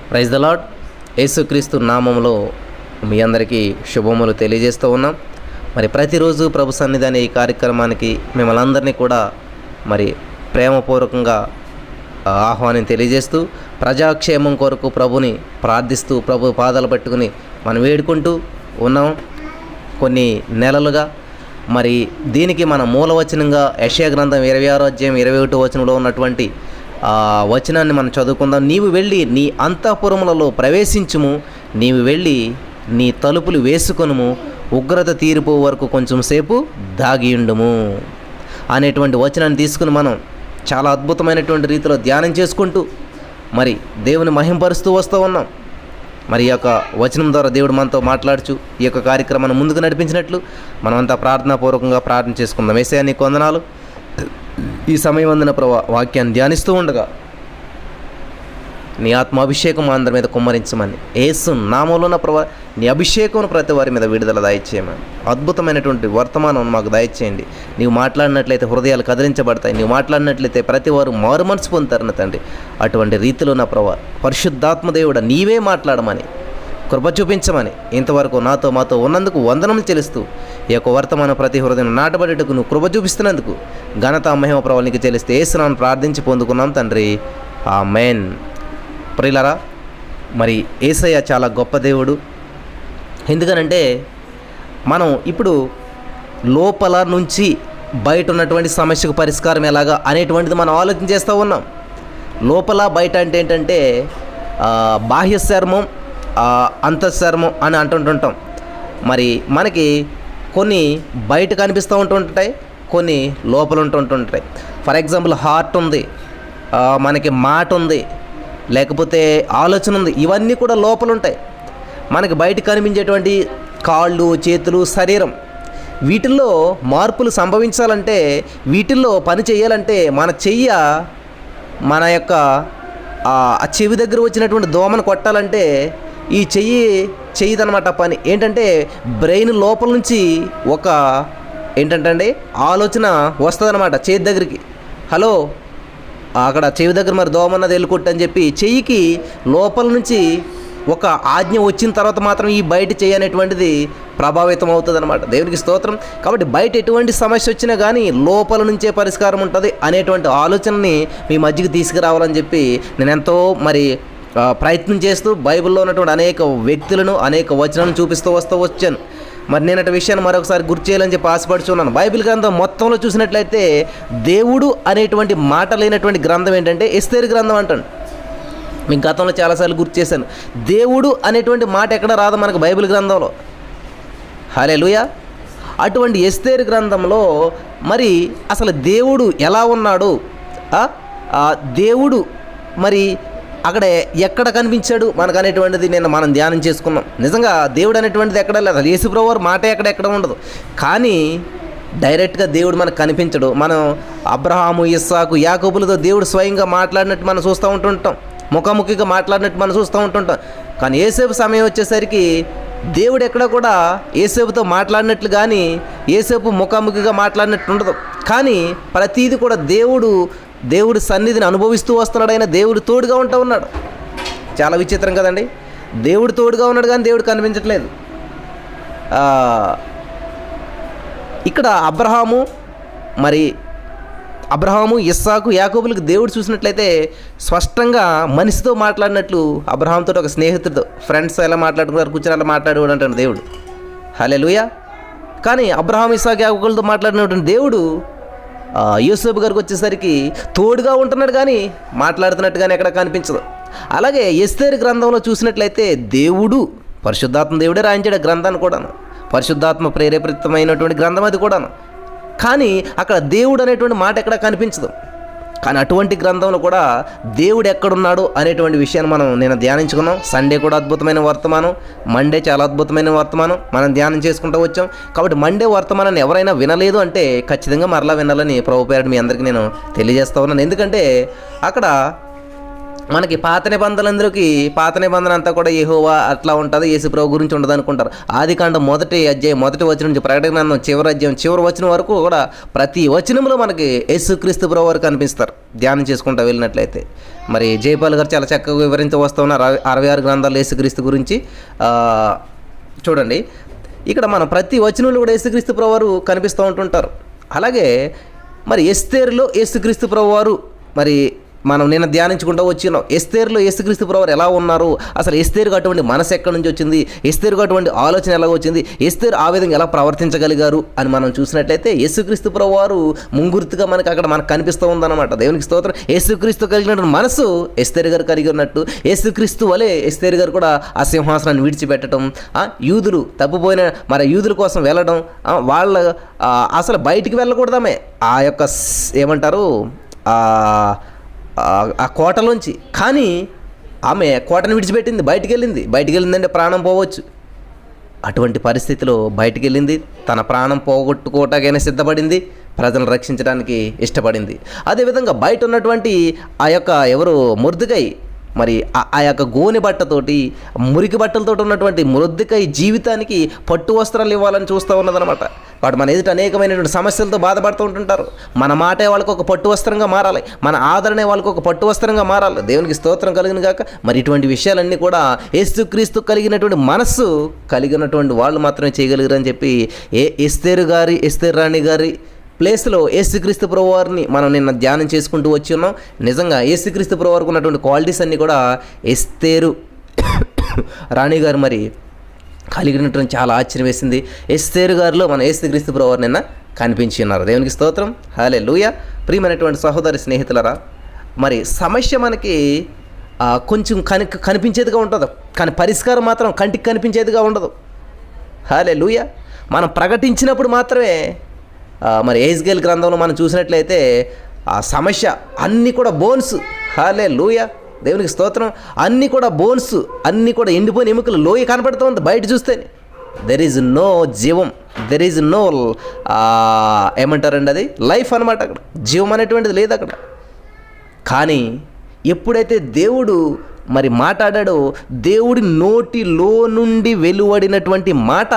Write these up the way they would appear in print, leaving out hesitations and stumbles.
Praise the lord. యేసుక్రీస్తు నామములో మీ అందరికీ శుభములు తెలియజేస్తూ ఉన్నాం. మరి ప్రతిరోజు ప్రభు సన్నిధి అనే ఈ కార్యక్రమానికి మిమ్మల్ని అందరినీ కూడా మరి ప్రేమపూర్వకంగా ఆహ్వానం తెలియజేస్తూ ప్రజాక్షేమం కొరకు ప్రభుని ప్రార్థిస్తూ ప్రభు పాదాలు పట్టుకుని మనం వేడుకుంటూ ఉన్నాం కొన్ని నెలలుగా. మరి దీనికి మన మూలవచనంగా యెషయా గ్రంథం 26వ అధ్యాయం 21వ వచనంలో ఉన్నటువంటి వచనాన్ని మనం చదువుకుందాం. నీవు వెళ్ళి నీ అంతఃపురములలో ప్రవేశించుము, నీవు వెళ్ళి నీ తలుపులు వేసుకొనుము, ఉగ్రత తీరిపో వరకు కొంచెం సేపు దాగియుండుము అనేటువంటి వచనాన్ని తీసుకుని మనం చాలా అద్భుతమైనటువంటి రీతిలో ధ్యానం చేసుకుంటూ మరి దేవుని మహింపరుస్తూ వస్తూ ఉన్నాం. మరి ఈ యొక్క వచనం ద్వారా దేవుడు మనతో మాట్లాడుచు ఈ యొక్క కార్యక్రమాన్ని ముందుకు నడిపించినట్లు మనమంతా ప్రార్థనాపూర్వకంగా ప్రార్థన చేసుకుందాం. యేసయ్యా నీకు వందనాలు. ఈ సమయం అందిన వాక్యాన్ని ధ్యానిస్తూ ఉండగా నీ ఆత్మాభిషేకం అందరి మీద కుమ్మరించమని, యేసు నామములో నీ అభిషేకం ప్రతి వారి మీద విడుదల దయచేయమని, అద్భుతమైనటువంటి వర్తమానం మాకు దయచేయండి. నీవు మాట్లాడినట్లయితే హృదయాలు కదిలించబడతాయి, నీవు మాట్లాడినట్లయితే ప్రతి వారు మారు మనసు పొందుతారు తండ్రి. అటువంటి రీతిలో నా పరిశుద్ధాత్మదేవుడా నీవే మాట్లాడమని, కృప చూపించమని, ఇంతవరకు నాతో మాతో ఉన్నందుకు వందనం చెల్లిస్తూ ఈ యొక్క వర్తమాన ప్రతి హృదయం నాటబడేటకు నువ్వు కృప చూపిస్తున్నందుకు ఘనత మహిమ ప్రభావానికి చెల్లిస్తే యేసునామమున ప్రార్థించి పొందుకున్నాం తండ్రి, ఆమేన్. ప్రియులారా, మరి యేసయ్య చాలా గొప్ప దేవుడు. ఎందుకనంటే మనం ఇప్పుడు లోపల నుంచి బయట ఉన్నటువంటి సమస్యకు పరిష్కారం ఎలాగా అనేటువంటిది మనం ఆలోచన చేస్తూ ఉన్నాం. లోపల బయట అంటే ఏంటంటే బాహ్య చర్మం, అంతఃచర్మం అని అంటుంటుంటాం. మరి మనకి కొన్ని బయట కనిపిస్తూ ఉంటుంటాయి, కొన్ని లోపల ఉంటుంటాయి. ఫర్ ఎగ్జాంపుల్ హార్ట్ ఉంది, మనకి మాట ఉంది, లేకపోతే ఆలోచన ఉంది. ఇవన్నీ కూడా లోపల ఉంటాయి. మనకి బయట కనిపించేటువంటి కాళ్ళు, చేతులు, శరీరం, వీటిల్లో మార్పులు సంభవించాలంటే, వీటిల్లో పని చేయాలంటే మన చెయ్య, మన యొక్క ఆ చెవి దగ్గర వచ్చినటువంటి దోమను కొట్టాలంటే ఈ చెయ్యదనమాట పని. ఏంటంటే బ్రెయిన్ లోపల నుంచి ఒక ఏంటంటే ఆలోచన వస్తుందన్నమాట చేతి దగ్గరికి. హలో, అక్కడ చెవి దగ్గర మరి దోమన్నది వెళ్ళుకొట్టని చెప్పి చెయ్యికి లోపల నుంచి ఒక ఆజ్ఞ వచ్చిన తర్వాత మాత్రం ఈ బయట చెయ్యి అనేటువంటిది ప్రభావితం అవుతుంది అనమాట. దేవునికి స్తోత్రం. కాబట్టి బయట ఎటువంటి సమస్య వచ్చినా కానీ లోపల నుంచే పరిష్కారం ఉంటుంది అనేటువంటి ఆలోచనని మీ మధ్యకి తీసుకురావాలని చెప్పి నేను ఎంతో మరి ప్రయత్నం చేస్తూ బైబిల్లో ఉన్నటువంటి అనేక వ్యక్తులను, అనేక వచనాలను చూపిస్తూ వచ్చాను. మరి నేను అటు విషయాన్ని మరొకసారి గుర్తు చేయాలని చెప్పి ఆశపడుచున్నాను. బైబిల్ గ్రంథం మొత్తంలో చూసినట్లయితే దేవుడు అనేటువంటి మాట లేనటువంటి గ్రంథం ఏంటంటే ఎస్తేరు గ్రంథం అంటాను. మీకు గతంలో చాలాసార్లు గుర్తు చేశాను. దేవుడు అనేటువంటి మాట ఎక్కడ రాదు మనకు బైబిల్ గ్రంథంలో. హల్లెలూయా. అటువంటి ఎస్తేరు గ్రంథంలో మరి అసలు దేవుడు ఎలా ఉన్నాడు, దేవుడు మరి అక్కడ ఎక్కడ కనిపించాడు మనకు అనేటువంటిది మనం ధ్యానం చేసుకున్నాం. నిజంగా దేవుడు అనేటువంటిది ఎక్కడ లేదు, అసలు యేసుప్రభువు వారి మాట ఎక్కడ ఉండదు. కానీ డైరెక్ట్గా దేవుడు మనకు కనిపించడు. మనం అబ్రహాము, ఇస్సాకు, యాకోబులతో దేవుడు స్వయంగా మాట్లాడినట్టు మనం చూస్తూ ఉంటుంటాం, ముఖాముఖిగా మాట్లాడినట్టు మనం చూస్తూ ఉంటుంటాం. కానీ యేసేపు సమయం వచ్చేసరికి దేవుడు ఎక్కడ కూడా యేసేపుతో మాట్లాడినట్లు కానీ యేసేపు ముఖాముఖిగా మాట్లాడినట్టు ఉండదు. కానీ ప్రతీది కూడా దేవుడి సన్నిధిని అనుభవిస్తూ వస్తున్నాడు. ఆయన దేవుడు తోడుగా ఉంటూ ఉన్నాడు. చాలా విచిత్రం కదండి. దేవుడు తోడుగా ఉన్నాడు కానీ దేవుడు కనిపించట్లేదు. ఇక్కడ అబ్రహాము, ఇస్సాకు, యాకోబులకు దేవుడు చూసినట్లయితే స్పష్టంగా మనిషితో మాట్లాడినట్లు, అబ్రహాంతో ఒక స్నేహితుడితో, ఫ్రెండ్స్ ఎలా మాట్లాడుకున్నారు, కూర్చొని అలా మాట్లాడేవాడు అంటాడు దేవుడు. హల్లెలూయా. కానీ అబ్రహాం, ఇస్సాకు, యాకోబులతో మాట్లాడినటువంటి దేవుడు యోసేపు గారికి వచ్చేసరికి తోడుగా ఉంటున్నాడు కానీ మాట్లాడుతున్నట్టు కానీ ఎక్కడ కనిపించదు. అలాగే ఎస్తేరు గ్రంథంలో చూసినట్లయితే దేవుడు, పరిశుద్ధాత్మ దేవుడే రాయించాడు గ్రంథాన్ని కూడాను, పరిశుద్ధాత్మ ప్రేరేపితమైనటువంటి గ్రంథం అది కూడాను. కానీ అక్కడ దేవుడు అనేటువంటి మాట ఎక్కడ కనిపించదు. కానీ అటువంటి గ్రంథంలో కూడా దేవుడు ఎక్కడున్నాడు అనేటువంటి విషయాన్ని నేను ధ్యానించుకున్నాం. సండే కూడా అద్భుతమైన వర్తమానం, మండే చాలా అద్భుతమైన వర్తమానం మనం ధ్యానం చేసుకుంటూ వచ్చాం. కాబట్టి మండే వర్తమానాన్ని ఎవరైనా వినలేదు అంటే ఖచ్చితంగా మరలా వినాలని ప్రభు పేరట మీ అందరికీ నేను తెలియజేస్తూ ఉన్నాను. ఎందుకంటే అక్కడ మనకి పాత నిబంధన అంతా కూడా యెహోవా అట్లా ఉంటుంది, యేసుప్రభు గురించి ఉండదు అనుకుంటారు. ఆదికాండం మొదటి వచనం నుంచి ప్రకటన గ్రంథం చివరి వచనం వరకు కూడా ప్రతి వచనంలో మనకి యేసుక్రీస్తు ప్రభు వారు కనిపిస్తారు ధ్యానం చేసుకుంటూ వెళ్ళినట్లయితే. మరి జయపాల్ గారు చాలా చక్కగా వివరించి వస్తూ ఉన్నారు 66 గ్రంథాలు యేసుక్రీస్తు గురించి. చూడండి, ఇక్కడ మనం ప్రతి వచనంలో కూడా యేసుక్రీస్తు ప్రభు వారు కనిపిస్తూ ఉంటుంటారు. అలాగే మరి ఎస్తేరులో యేసుక్రీస్తు ప్రభు వారు మరి మనం నిన్న ధ్యానించుకుంటూ వచ్చినాం. ఎస్తేరులో యేసుక్రీస్తు ప్రభువారు ఎలా ఉన్నారు, అసలు ఎస్తేరుకు అటువంటి మనసు ఎక్కడి నుంచి వచ్చింది, ఎస్తేరుకు అటువంటి ఆలోచన ఎలా వచ్చింది, ఎస్తేరు ఆ విధంగా ఎలా ప్రవర్తించగలిగారు అని మనం చూసినట్లయితే యేసుక్రీస్తు ప్రభువారు ముంగుర్తుగా మనకు కనిపిస్తూ ఉందన్నమాట. దేవునికి స్తోత్రం. యేసుక్రీస్తు కలిగినటువంటి మనసు ఎస్తేరు గారు కలిగి ఉన్నట్టు, యేసుక్రీస్తు వలె ఎస్తేరు గారు కూడా ఆ సింహాసనాన్ని విడిచిపెట్టడం, యూదులు తప్పిపోయిన యూదుల కోసం వెళ్ళడం, వాళ్ళ అసలు బయటికి వెళ్ళకూడదామే ఆ యొక్క ఏమంటారు ఆ కోటలోంచి. కానీ ఆమె కోటను విడిచిపెట్టింది, బయటికి వెళ్ళిందంటే ప్రాణం పోవచ్చు. అటువంటి పరిస్థితిలో బయటికి వెళ్ళింది, తన ప్రాణం పోగొట్టుకోవటాకైనా సిద్ధపడింది, ప్రజలను రక్షించడానికి ఇష్టపడింది. అదేవిధంగా బయట ఉన్నటువంటి ఆ యొక్క మొర్దెకై మరి ఆ యొక్క గోనె బట్టతోటి మురికి బట్టలతో ఉన్నటువంటి మొర్దెకై జీవితానికి పట్టు వస్త్రాలు ఇవ్వాలని చూస్తూ ఉన్నదనమాట. కాబట్టి మన ఎదుట అనేకమైనటువంటి సమస్యలతో బాధపడుతూ ఉంటుంటారు. మన మాటే వాళ్ళకు ఒక పట్టు వస్త్రంగా మారాలి, మన ఆదరణే వాళ్ళకు ఒక పట్టు వస్త్రంగా మారాలి. దేవునికి స్తోత్రం కలిగిన గాక. మరి ఇటువంటి విషయాలన్నీ కూడా యేసుక్రీస్తు కలిగినటువంటి మనస్సు కలిగినటువంటి వాళ్ళు మాత్రమే చేయగలిగారని చెప్పి ఎస్తేరు రాణి గారి ప్లేస్లో యేసుక్రీస్తు ప్రభువారిని మనం నిన్న ధ్యానం చేసుకుంటూ వచ్చి ఉన్నాం. నిజంగా యేసుక్రీస్తు ప్రభువారికి ఉన్నటువంటి క్వాలిటీస్ అన్నీ కూడా ఎస్తేరు రాణి గారు మరి కలిగినటువంటి చాలా ఆశ్చర్యం వేసింది. ఎస్తేరు గారిలో మన యేసుక్రీస్తు ప్రభువారు నిన్న కనిపించి ఉన్నారు. దేవునికి స్తోత్రం. హల్లెలూయా. ప్రియమైనటువంటి సహోదరి స్నేహితులరా, మరి సమస్య మనకి కొంచెం కనిపించేదిగా ఉంటుంది, కానీ పరిష్కారం మాత్రం కంటికి కనిపించేదిగా ఉండదు. హల్లెలూయా. మనం ప్రకటించినప్పుడు మాత్రమే మరి యెహెజ్కేలు గ్రంథంలో మనం చూసినట్లయితే ఆ సమస్య అన్నీ కూడా బోన్స్. హల్లెలూయా. దేవునికి స్తోత్రం. అన్నీ కూడా బోన్స్, అన్నీ కూడా ఎండిపోయిన ఎముకలు, లోయ కనపడుతుంది బయట చూస్తే. దెర్ ఈజ్ నో జీవం, దెర్ ఈజ్ నో ఏమంటారండి అది లైఫ్ అనమాట. అక్కడ జీవం అనేటువంటిది లేదు అక్కడ. కానీ ఎప్పుడైతే దేవుడు మరి మాట్లాడాడో, దేవుడి నోటిలో నుండి వెలువడినటువంటి మాట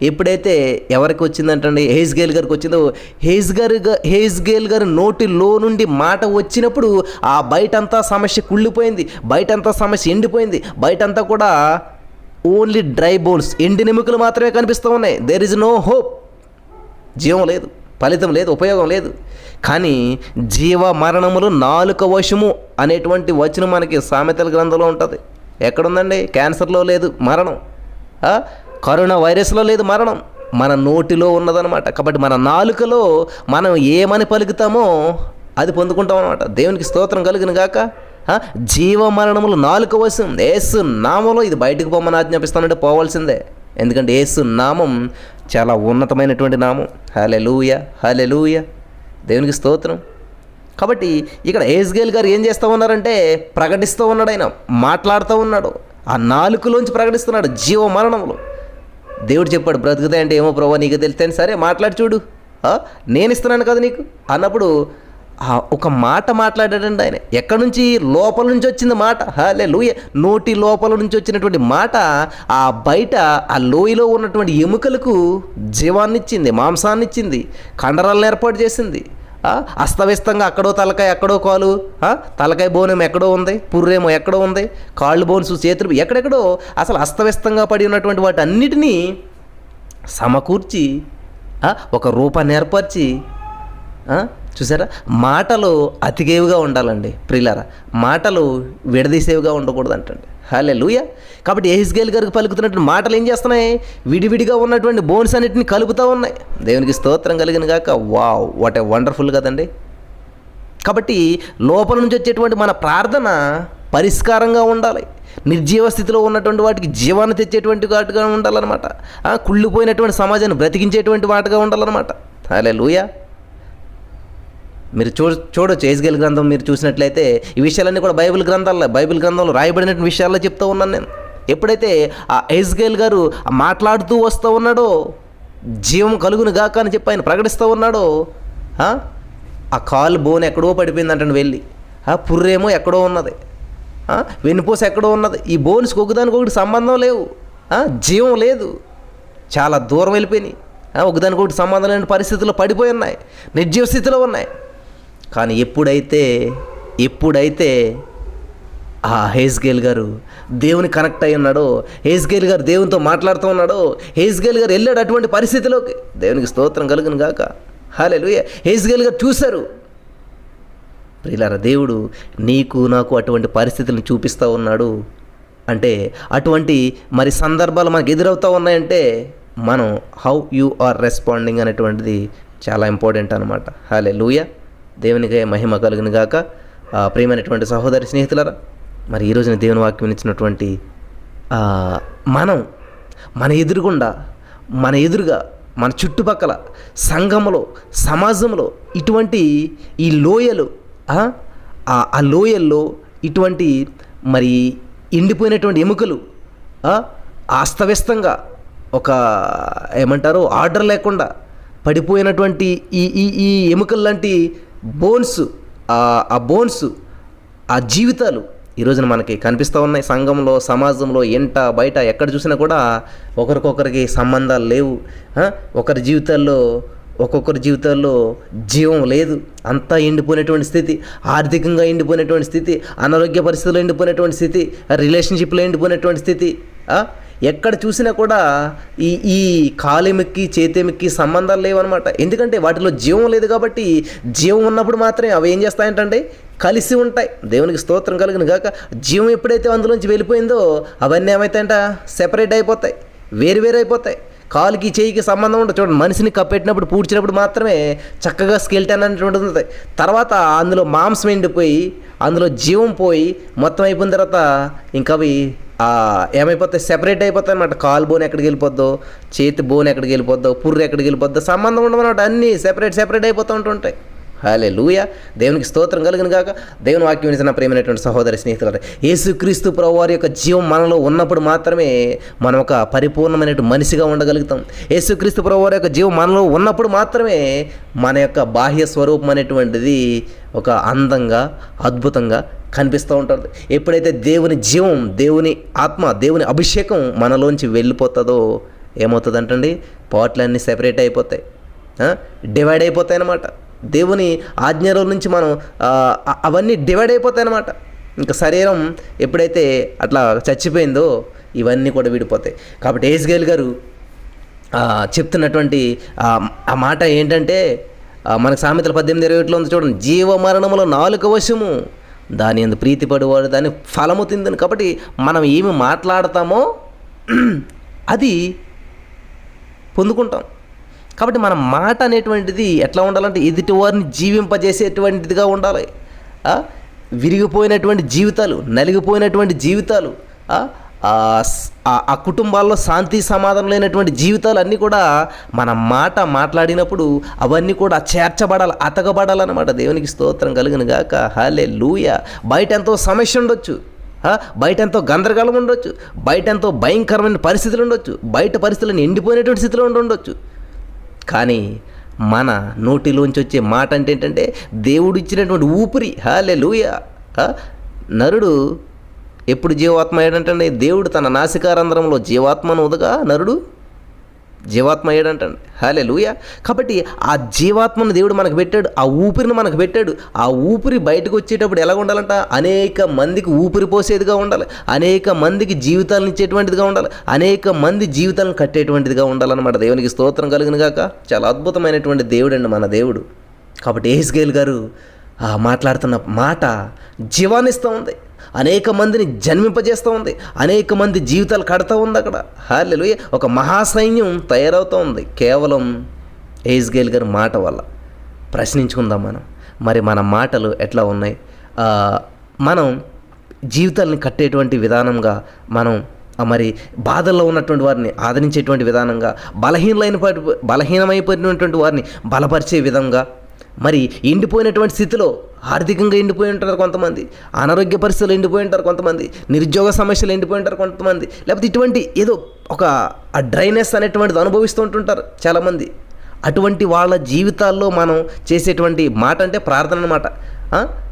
ఎప్పుడైతే ఎవరికి వచ్చిందంటే యెహెజ్కేలు గారికి వచ్చిందో, యెహెజ్కేలు గారి నోటిలో నుండి మాట వచ్చినప్పుడు ఆ బయటంతా సమస్య కుళ్ళిపోయింది, బయటంతా సమస్య ఎండిపోయింది, బయటంతా కూడా ఓన్లీ డ్రై బోన్స్, ఎండినెముకలు మాత్రమే కనిపిస్తూ ఉన్నాయి. There is no hope. జీవం లేదు, ఫలితం లేదు, ఉపయోగం లేదు. కానీ జీవ మరణములు నాలుక వశము అనేటువంటి వచనం మనకి సామెతల గ్రంథంలో ఉంటుంది. ఎక్కడుందండి? క్యాన్సర్లో లేదు మరణం, కరోనా వైరస్లో లేదు మరణం, మన నోటిలో ఉన్నదనమాట. కాబట్టి మన నాలుకలో మనం ఏమని పలుకుతామో అది పొందుకుంటాం అనమాట. దేవునికి స్తోత్రం కలుగును గాక. జీవ మరణములు నాలుక వశం. యేసు నామంలో ఇది బయటకు పోమని ఆజ్ఞాపిస్తానంటే పోవాల్సిందే. ఎందుకంటే యేసు నామం చాలా ఉన్నతమైనటువంటి నామం. హల్లెలూయా, హల్లెలూయా. దేవునికి స్తోత్రం. కాబట్టి ఇక్కడ యెహెజ్కేలు గారు ఏం చేస్తూ ఉన్నారంటే ప్రకటిస్తూ ఉన్నాడు, ఆయన మాట్లాడుతూ ఉన్నాడు, ఆ నాలుకలోంచి ప్రకటిస్తున్నాడు జీవ మరణములు. దేవుడు చెప్పాడు బ్రతుకుతాయి అంటే ఏమో ప్రభు నీకు తెలుస్తాను, సరే మాట్లాడి చూడు, నేను ఇస్తున్నాను కదా నీకు అన్నప్పుడు ఒక మాట మాట్లాడాడండి ఆయన. ఎక్కడి నుంచి? లోపల నుంచి వచ్చింది మాట. హల్లెలూయా. నోటి లోపల నుంచి వచ్చినటువంటి మాట ఆ బయట ఆ లోయలో ఉన్నటువంటి ఎముకలకు జీవాన్నిచ్చింది, మాంసాన్నిచ్చింది, కండరాలను ఏర్పాటు చేసింది. అస్తవ్యస్తంగా అక్కడో తలకాయ, ఎక్కడో కాలు, తలకాయ బోనేమో ఎక్కడో ఉంది, పుర్రేమో ఎక్కడో ఉంది, కాళ్ళు బోన్స్, చేతులు ఎక్కడెక్కడో అసలు అస్తవ్యస్తంగా పడి ఉన్నటువంటి వాటి అన్నిటినీ సమకూర్చి ఒక రూపాన్ని ఏర్పరిచి, చూసారా, మాటలు అతికేవిగా ఉండాలండి ప్రియులారా, మాటలు విడదీసేవిగా ఉండకూడదు అంటండి. హల్లెలూయా. కాబట్టి యెహెజ్కేలు గారికి పలుకుతున్నటువంటి మాటలు ఏం చేస్తున్నాయి? విడివిడిగా ఉన్నటువంటి బోన్స్ అన్నిటిని కలుపుతూ ఉన్నాయి. దేవునికి స్తోత్రం కలిగిన గాక. వావ్, వాట్ ఏ వండర్ఫుల్ కదండి. కాబట్టి లోపల నుంచి వచ్చేటువంటి మన ప్రార్థన పరిష్కారంగా ఉండాలి. నిర్జీవ స్థితిలో ఉన్నటువంటి వాటికి జీవాన్ని తెచ్చేటువంటి వాటిగా ఉండాలన్నమాట. కుళ్ళిపోయినటువంటి సమాజాన్ని బ్రతికించేటువంటి వాటిగా ఉండాలన్నమాట. హల్లెలూయా. మీరు చూడొచ్చు యెహెజ్కేలు గ్రంథం మీరు చూసినట్లయితే ఈ విషయాలన్నీ కూడా బైబిల్ గ్రంథంలో రాయబడినటువంటి విషయాల్లో చెప్తూ ఉన్నాను నేను. ఎప్పుడైతే ఆ యెహెజ్కేలు గారు మాట్లాడుతూ వస్తూ ఉన్నాడో, జీవం కలుగును గాక అని చెప్పి ఆయన ప్రకటిస్తూ ఉన్నాడో, ఆ కాలు బోన్ ఎక్కడో పడిపోయింది అంటండి వెళ్ళి, పుర్రేమో ఎక్కడో ఉన్నది, వెన్నుపూస ఎక్కడో ఉన్నది. ఈ బోన్స్కి ఒకదానికి ఒకటి సంబంధం లేవు, జీవం లేదు, చాలా దూరం వెళ్ళిపోయినాయి, ఒకదానికి ఒకటి సంబంధం లేని పరిస్థితుల్లో పడిపోయి ఉన్నాయి, నిర్జీవ స్థితిలో ఉన్నాయి. కానీ ఎప్పుడైతే ఆ హెజ్కేల్ గారు దేవుని కనెక్ట్ అయి ఉన్నాడో, హెజ్కేల్ గారు దేవునితో మాట్లాడుతూ ఉన్నాడో, హెజ్కేల్ గారు వెళ్ళాడు అటువంటి పరిస్థితిలోకి. దేవునికి స్తోత్రం కలుగును గాక. హల్లెలూయా. హెజ్కేల్ గారు చూశారు. ప్రియులారా, దేవుడు నీకు నాకు అటువంటి పరిస్థితులను చూపిస్తూ ఉన్నాడు అంటే, అటువంటి మరి సందర్భాలు మనకు ఎదురవుతూ ఉన్నాయంటే మనం హౌ యు ఆర్ రెస్పాండింగ్ అనేటువంటిది చాలా ఇంపార్టెంట్ అనమాట. హల్లెలూయా. దేవునికి మహిమ కలుగును గాక. ప్రియమైనటువంటి సహోదరి స్నేహితులారా, మరి ఈరోజున దేవుని వాక్యం ఇచ్చినటువంటి మనం మన ఎదురుగా మన చుట్టుపక్కల సంఘంలో, సమాజంలో ఇటువంటి ఈ లోయలు, ఆ లోయల్లో ఇటువంటి మరి ఎండిపోయినటువంటి ఎముకలు అస్తవ్యస్తంగా ఒక ఏమంటారు ఆర్డర్ లేకుండా పడిపోయినటువంటి ఈ ఎముకలు లాంటి బోన్స్, ఆ బోన్స్, ఆ జీవితాలు ఈరోజున మనకి కనిపిస్తూ ఉన్నాయి. సంఘంలో, సమాజంలో, ఎంట బయట ఎక్కడ చూసినా కూడా ఒకరికొకరికి సంబంధాలు లేవు. ఒక్కొక్కరి జీవితాల్లో జీవం లేదు. అంతా ఎండిపోయినటువంటి స్థితి, ఆర్థికంగా ఎండిపోయినటువంటి స్థితి, అనారోగ్య పరిస్థితుల్లో ఎండిపోయినటువంటి స్థితి, రిలేషన్షిప్లో ఎండిపోయినటువంటి స్థితి. ఎక్కడ చూసినా కూడా ఈ కాలెమిక్కి చేతెమిక్కి సంబంధాలు లేవన్నమాట. ఎందుకంటే వాటిలో జీవం లేదు కాబట్టి. జీవం ఉన్నప్పుడు మాత్రమే అవి ఏం చేస్తాయంటే కలిసి ఉంటాయి. దేవునికి స్తోత్రం కలుగును గాక. జీవం ఎప్పుడైతే అందులోంచి వెళ్ళిపోయిందో అవన్నీ ఏమవుతాయంట, సెపరేట్ అయిపోతాయి, వేరు అయిపోతాయి. కాలుకి చేయికి సంబంధం ఉంటుంది. చూడండి, మనిషిని కప్పెట్టినప్పుడు పూడ్చినప్పుడు మాత్రమే చక్కగా స్కెల్టన్ అనేటువంటిది ఉంటుంది. తర్వాత అందులో మాంసం ఎండిపోయి అందులో జీవం పోయి మొత్తం అయిపోయిన తర్వాత ఇంకా అవి ఏమైపోతాయి, సెపరేట్ అయిపోతాయి అనమాట. కాలు బోన్ ఎక్కడికి వెళ్ళిపోద్దో, చేతి బోన్ ఎక్కడికి వెళ్ళిపోద్దో, పుర్రు ఎక్కడికి వెళ్ళిపోద్దో సంబంధం ఉండమన్నమాట. అన్నీ సెపరేట్ అయిపోతూ ఉంటుంటాయి. హల్లెలూయా. దేవునికి స్తోత్రం కలుగును గాక. దేవుని వాక్యం వినిసిన ప్రియమైనటువంటి సహోదరి స్నేహితులారా, యేసుక్రీస్తు ప్రభువారి యొక్క జీవం మనలో ఉన్నప్పుడు మాత్రమే మనం ఒక పరిపూర్ణమైనటువంటి మనిషిగా ఉండగలుగుతాం. యేసుక్రీస్తు ప్రభువారి యొక్క జీవం మనలో ఉన్నప్పుడు మాత్రమే మన యొక్క బాహ్య స్వరూపం అనేటువంటిది ఒక అందంగా, అద్భుతంగా కనిపిస్తూ ఉంటుంది. ఎప్పుడైతే దేవుని జీవం, దేవుని ఆత్మ, దేవుని అభిషేకం మనలోంచి వెళ్ళిపోతుందో ఏమవుతుందంటండి, పార్ట్లన్నీ సెపరేట్ అయిపోతాయి, డివైడ్ అయిపోతాయి అన్నమాట. దేవుని ఆజ్ఞల నుంచి మనం అవన్నీ డివైడ్ అయిపోతాయి అన్నమాట. ఇంకా శరీరం ఎప్పుడైతే అట్లా చచ్చిపోయిందో ఇవన్నీ కూడా విడిపోతాయి. కాబట్టి హెజ్కేల్ గారు చెప్తున్నటువంటి ఆ మాట ఏంటంటే, మనకు సామెతలు 18:21 ఉంది చూడండి, జీవమరణములో నాలుక వశము, దాని యందు ప్రీతిపడువాడు దాని ఫలము తిందని. కాబట్టి మనం ఏమి మాట్లాడతామో అది పొందుకుంటాం. కాబట్టి మన మాట అనేటువంటిది ఎట్లా ఉండాలంటే ఎదుటి వారిని జీవింపజేసేటువంటిదిగా ఉండాలి. విరిగిపోయినటువంటి జీవితాలు, నలిగిపోయినటువంటి జీవితాలు, ఆ కుటుంబాల్లో శాంతి సమాధానం లేనటువంటి జీవితాలు అన్నీ కూడా మన మాట మాట్లాడినప్పుడు అవన్నీ కూడా చేర్చబడాలి, అతకబడాలన్నమాట. దేవునికి స్తోత్రం కలుగును గాక. హల్లెలూయా. బయట ఎంతో సమస్య ఉండొచ్చు, బయట ఎంతో గందరగోళం ఉండొచ్చు, బయట ఎంతో భయంకరమైన పరిస్థితులు ఉండొచ్చు, బయట పరిస్థితులను ఎండిపోయినటువంటి స్థితిలో ఉండొచ్చు. కానీ మన నోటిలోంచి వచ్చే మాట అంటే ఏంటంటే దేవుడు ఇచ్చినటువంటి ఊపిరి. హల్లెలూయా. నరుడు ఎప్పుడు జీవాత్మ అయ్యాడంటే, దేవుడు తన నాసికారంధ్రంలో జీవాత్మను ఉదగా నరుడు జీవాత్మ అయ్యాడంటండి. హల్లెలూయా. కాబట్టి ఆ జీవాత్మను దేవుడు మనకు పెట్టాడు, ఆ ఊపిరిని మనకు పెట్టాడు. ఆ ఊపిరి బయటకు వచ్చేటప్పుడు ఎలా ఉండాలంట, అనేక మందికి ఊపిరి పోసేదిగా ఉండాలి, అనేక మందికి జీవితాలను ఇచ్చేటువంటిదిగా ఉండాలి, అనేక మంది జీవితాలను కట్టేటువంటిదిగా ఉండాలన్నమాట. దేవునికి స్తోత్రం కలుగును గాక. చాలా అద్భుతమైనటువంటి దేవుడు అండి మన దేవుడు. కాబట్టి హెజ్కేల్ గారు మాట్లాడుతున్న మాట జీవాన్నిస్తూ ఉంది, అనేక మందిని జన్మింపజేస్తూ ఉంది, అనేక మంది జీవితాలు కడతా ఉంది అక్కడ. హల్లెలూయా. ఒక మహాసైన్యం తయారవుతూ ఉంది కేవలం హెజ్కేల్ గారి మాట వల్ల. ప్రశ్నించుకుందాం మనం, మరి మన మాటలు ఎట్లా ఉన్నాయి? మనం జీవితాలని కట్టేటువంటి విధానంగా, మనం మరి బాధల్లో ఉన్నటువంటి వారిని ఆదరించేటువంటి విధానంగా, బలహీనమైపోయినటువంటి వారిని బలపరిచే విధంగా, మరి ఎండిపోయినటువంటి స్థితిలో ఆర్థికంగా ఎండిపోయి ఉంటారు కొంతమంది, అనారోగ్య పరిస్థితులు ఎండిపోయి ఉంటారు కొంతమంది, నిరుద్యోగ సమస్యలు ఎండిపోయి ఉంటారు కొంతమంది, లేకపోతే ఇటువంటి ఏదో ఒక డ్రైనెస్ అనేటువంటిది అనుభవిస్తూ ఉంటుంటారు చాలామంది. అటువంటి వాళ్ళ జీవితాల్లో మనం చేసేటువంటి మాట అంటే ప్రార్థన అన్నమాట.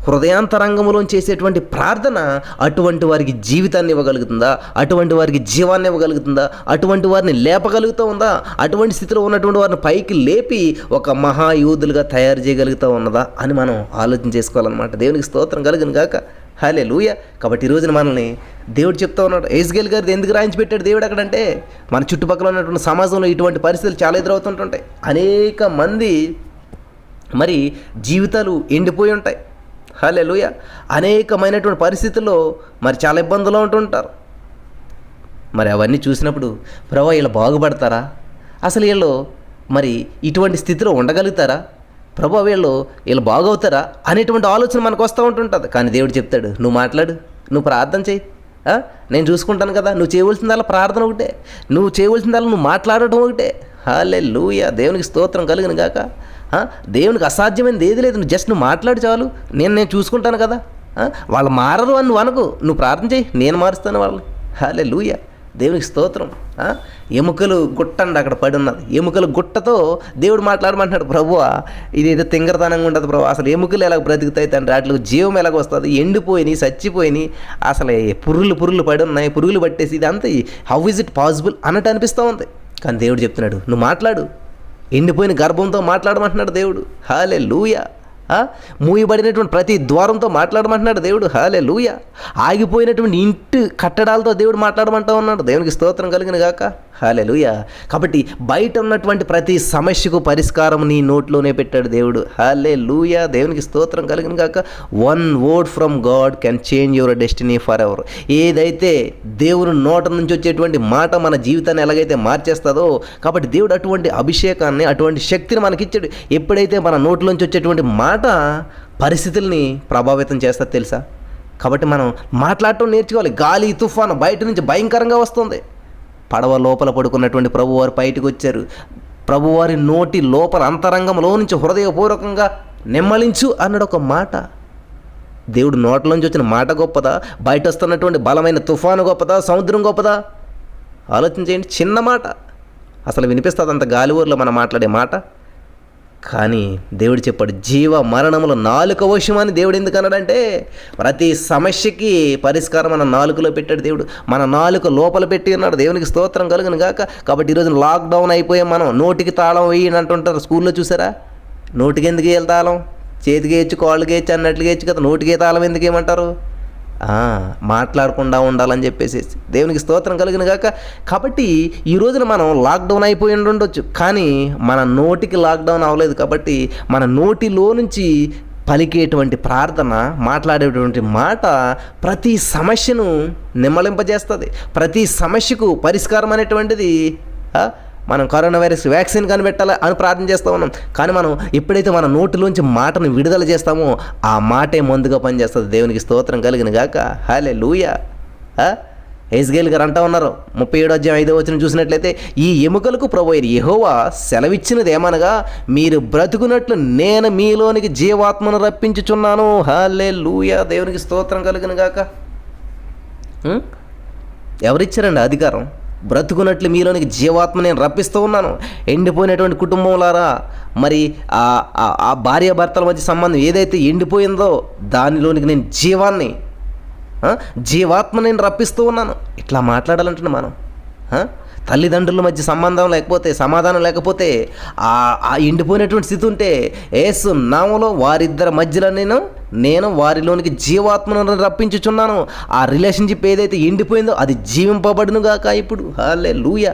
హృదయాంతరంగంలో చేసేటువంటి ప్రార్థన అటువంటి వారికి జీవితాన్ని ఇవ్వగలుగుతుందా? అటువంటి వారికి జీవాన్ని ఇవ్వగలుగుతుందా? అటువంటి వారిని లేపగలుగుతూ ఉందా? అటువంటి స్థితిలో ఉన్నటువంటి వారిని పైకి లేపి ఒక మహాయోధులుగా తయారు చేయగలుగుతూ ఉన్నదా అని మనం ఆలోచన చేసుకోవాలన్నమాట. దేవునికి స్తోత్రం కలుగును గాక. హల్లెలూయా. కాబట్టి ఈ రోజున మనల్ని దేవుడు చెప్తా ఉన్నాడు. యెహెజ్కేలు గారిది ఎందుకు రాయించి పెట్టాడు దేవుడు అక్కడంటే, మన చుట్టుపక్కల ఉన్నటువంటి సమాజంలో ఇటువంటి పరిస్థితులు చాలా ఎదురవుతుంటుంటాయి. అనేక మంది మరి జీవితాలు ఎండిపోయి ఉంటాయి. హల్లెలూయా. అనేకమైనటువంటి పరిస్థితుల్లో మరి చాలా ఇబ్బందులు ఉంటుంటారు. మరి అవన్నీ చూసినప్పుడు ప్రభువా వీళ్ళు బాగుపడతారా? అసలు వీళ్ళు మరి ఇటువంటి స్థితిలో ఉండగలుగుతారా? ప్రభువా వీళ్ళు బాగవుతారా అనేటువంటి ఆలోచన మనకు వస్తూ ఉంటుంటుంది. కానీ దేవుడు చెప్తాడు, నువ్వు మాట్లాడు, నువ్వు ప్రార్థన చేయి, నేను చూసుకుంటాను కదా. నువ్వు చేయవలసిందల్లా ప్రార్థన ఒకటే, నువ్వు చేయవలసిందల్లా నువ్వు మాట్లాడటం ఒకటే. హల్లెలూయా. దేవునికి స్తోత్రం కలుగును గాక. దేవునికి అసాధ్యమైనది ఏది లేదు. నువ్వు జస్ట్ నువ్వు మాట్లాడి చాలు, నేను చూసుకుంటాను కదా. వాళ్ళు మారరు అని నువ్వు అనకు, నువ్వు ప్రార్థన చేయి, నేను మారుస్తాను వాళ్ళని. హల్లెలూయా. దేవునికి స్తోత్రం. ఎముకలు గుట్ట అండి అక్కడ పడి ఉన్నది. ఎముకలు గుట్టతో దేవుడు మాట్లాడమంటున్నాడు. ప్రభువా ఇదేదో తింగరతనంగా ఉంటుంది ప్రభు, అసలు ఎముకలు ఎలాగ బ్రతుకుతాయి తండ్రి, వాటికి జీవం ఎలాగ వస్తుంది, ఎండిపోయినాయి, చచ్చిపోయినాయి, అసలు పురుగులు పడి ఉన్నాయి, పురుగులు పట్టేసి ఇదంతా హౌ ఇస్ ఇట్ పాసిబుల్ అన్నట్టు అనిపిస్తూ ఉంది. కానీ దేవుడు చెప్తున్నాడు, నువ్వు మాట్లాడు, ఎండిపోయిన గర్భంతో మాట్లాడమంటున్నాడు దేవుడు. హల్లెలూయా. మూయబడినటువంటి ప్రతి ద్వారంతో మాట్లాడమంటున్నాడు దేవుడు. హల్లెలూయా. ఆగిపోయినటువంటి ఇంటి కట్టడాలతో దేవుడు మాట్లాడమంటా ఉన్నాడు. దేవునికి స్తోత్రం కలిగిన గాక. హల్లెలూయా. కాబట్టి బయట ఉన్నటువంటి ప్రతి సమస్యకు పరిష్కారం నీ నోట్లోనే పెట్టాడు దేవుడు. హల్లెలూయా. దేవునికి స్తోత్రం కలిగిన గాక. One word from God can change your destiny for ever. ఏదైతే దేవుని నోట నుంచి వచ్చేటువంటి మాట మన జీవితాన్ని ఎలాగైతే మార్చేస్తుందో, కాబట్టి దేవుడు అటువంటి అభిషేకాన్ని, అటువంటి శక్తిని మనకిచ్చాడు. ఎప్పుడైతే మన నోట్లోంచి వచ్చేటువంటి మాట పరిస్థితుల్ని ప్రభావితం చేస్తుంది తెలుసా. కాబట్టి మనం మాట్లాడటం నేర్చుకోవాలి. గాలి తుఫాను బయట నుంచి భయంకరంగా వస్తుంది. పడవ లోపల పడుకున్నటువంటి ప్రభువారు బయటకు వచ్చారు. ప్రభువారి నోటి లోపల అంతరంగంలో నుంచి హృదయపూర్వకంగా నెమ్మలించు అన్నాడు ఒక మాట. దేవుడు నోట్లోంచి వచ్చిన మాట గొప్పదా? బయట వస్తున్నటువంటి బలమైన తుఫాను గొప్పదా? సముద్రం గొప్పదా? ఆలోచన చేయండి. చిన్న మాట అసలు వినిపిస్తుంది అంత గాలి ఊర్లో మనం మాట్లాడే మాట. కానీ దేవుడు చెప్పాడు, జీవ మరణముల నాలుక వశమని. దేవుడు ఎందుకు అన్నాడంటే, ప్రతి సమస్యకి పరిష్కారం మన నాలుకలో పెట్టాడు దేవుడు. మన నాలుక లోపల పెట్టి ఉన్నాడు. దేవునికి స్తోత్రం కలుగును గాక. కాబట్టి ఈరోజు లాక్డౌన్ అయిపోయాం మనం. నోటికి తాళం వేయని అంటుంటారు స్కూల్లో, చూసారా? నోటికి ఎందుకు వేయాలి తాళం? చేతికి వేయచ్చు, కాళ్ళకి వేయచ్చు అన్నట్లుగా వేయచ్చు కదా. నోటికి తాళం ఎందుకు ఏమంటారు? మాట్లాడకుండా ఉండాలని చెప్పేసి. దేవునికి స్తోత్రం కలిగిన గాక. కాబట్టి ఈ రోజున మనం లాక్డౌన్ అయిపోయి ఉండొచ్చు, కానీ మన నోటికి లాక్డౌన్ అవ్వలేదు. కాబట్టి మన నోటిలో నుంచి పలికేటువంటి ప్రార్థన, మాట్లాడేటువంటి మాట ప్రతి సమస్యను నిమ్మలింపజేస్తుంది. ప్రతి సమస్యకు పరిష్కారం అనేటువంటిది మనం కరోనా వైరస్ వ్యాక్సిన్ కనిపెట్టాలి అని ప్రార్థన చేస్తూ ఉన్నాం. కానీ మనం ఎప్పుడైతే మన నోటిలోంచి మాటను విడుదల చేస్తామో ఆ మాటే ముందుగా పనిచేస్తుంది. దేవునికి స్తోత్రం కలిగిన గాక. హల్లెలూయా. యెహెజ్కేలు గారు అంటూ ఉన్నారు 37:5 చూసినట్లయితే, ఈ ఎముకలకు ప్రభువైన యెహోవా సెలవిచ్చినది ఏమనగా, మీరు బ్రతుకున్నట్లు నేను మీలోనికి జీవాత్మను రప్పించుచున్నాను. హల్లెలూయా. దేవునికి స్తోత్రం కలిగిన గాక. ఎవరిచ్చారండి అధికారం? బ్రతుకున్నట్లు మీలోనికి జీవాత్మ నేను రప్పిస్తూ ఉన్నాను. ఎండిపోయినటువంటి కుటుంబంలారా, మరి ఆ భార్యాభర్తల మధ్య సంబంధం ఏదైతే ఎండిపోయిందో దానిలోనికి నేను జీవాత్మ నేను రప్పిస్తూ ఉన్నాను. ఇట్లా మాట్లాడాలంటున్నా మనం. తల్లిదండ్రుల మధ్య సంబంధం లేకపోతే, సమాధానం లేకపోతే, ఆ ఎండిపోయినటువంటి స్థితి ఉంటే, యేసు నామములో వారిద్దరి మధ్యలో నేను వారిలోనికి జీవాత్మను రప్పించుచున్నాను. ఆ రిలేషన్షిప్ ఏదైతే ఎండిపోయిందో అది జీవింపబడును గాక ఇప్పుడు. హల్లెలూయా.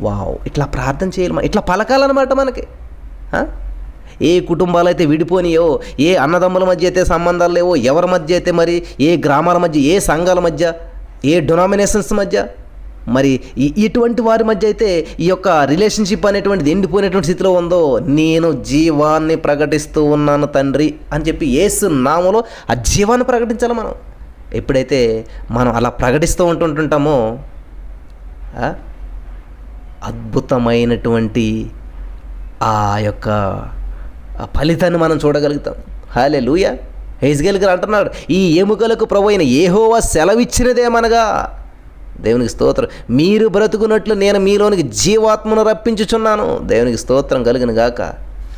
వావ్. ఇట్లా ప్రార్థన చేయాలి, ఇట్లా పలకాలన్నమాట మనకి. ఏ కుటుంబాలు అయితే విడిపోయినాయో, ఏ అన్నదమ్ముల మధ్య అయితే సంబంధాలు లేవో, ఎవరి మధ్య అయితే, మరి ఏ గ్రామాల మధ్య, ఏ సంఘాల మధ్య, ఏ డొనామినేషన్స్ మధ్య, మరి ఇటువంటి వారి మధ్య అయితే ఈ యొక్క రిలేషన్షిప్ అనేటువంటిది ఎండిపోయినటువంటి స్థితిలో ఉందో, నేను జీవాన్ని ప్రకటిస్తూ ఉన్నాను తండ్రి అని చెప్పి యేసు నామములో ఆ జీవాన్ని ప్రకటించాలి మనం. ఎప్పుడైతే మనం అలా ప్రకటిస్తూ ఉంటుంటామో అద్భుతమైనటువంటి ఆ యొక్క ఫలితాన్ని మనం చూడగలుగుతాం. హల్లెలూయా. యెహెజ్కేలు గారు అంటున్నాడు, ఈ ఎముకలకు ప్రభువైన యెహోవా సెలవిచ్చినదేమనగా, దేవునికి స్తోత్రం. మీరు బ్రతుకున్నట్లు నేను మీలోనికి జీవాత్మను రప్పించుచున్నాను. దేవునికి స్తోత్రం కలుగును గాక.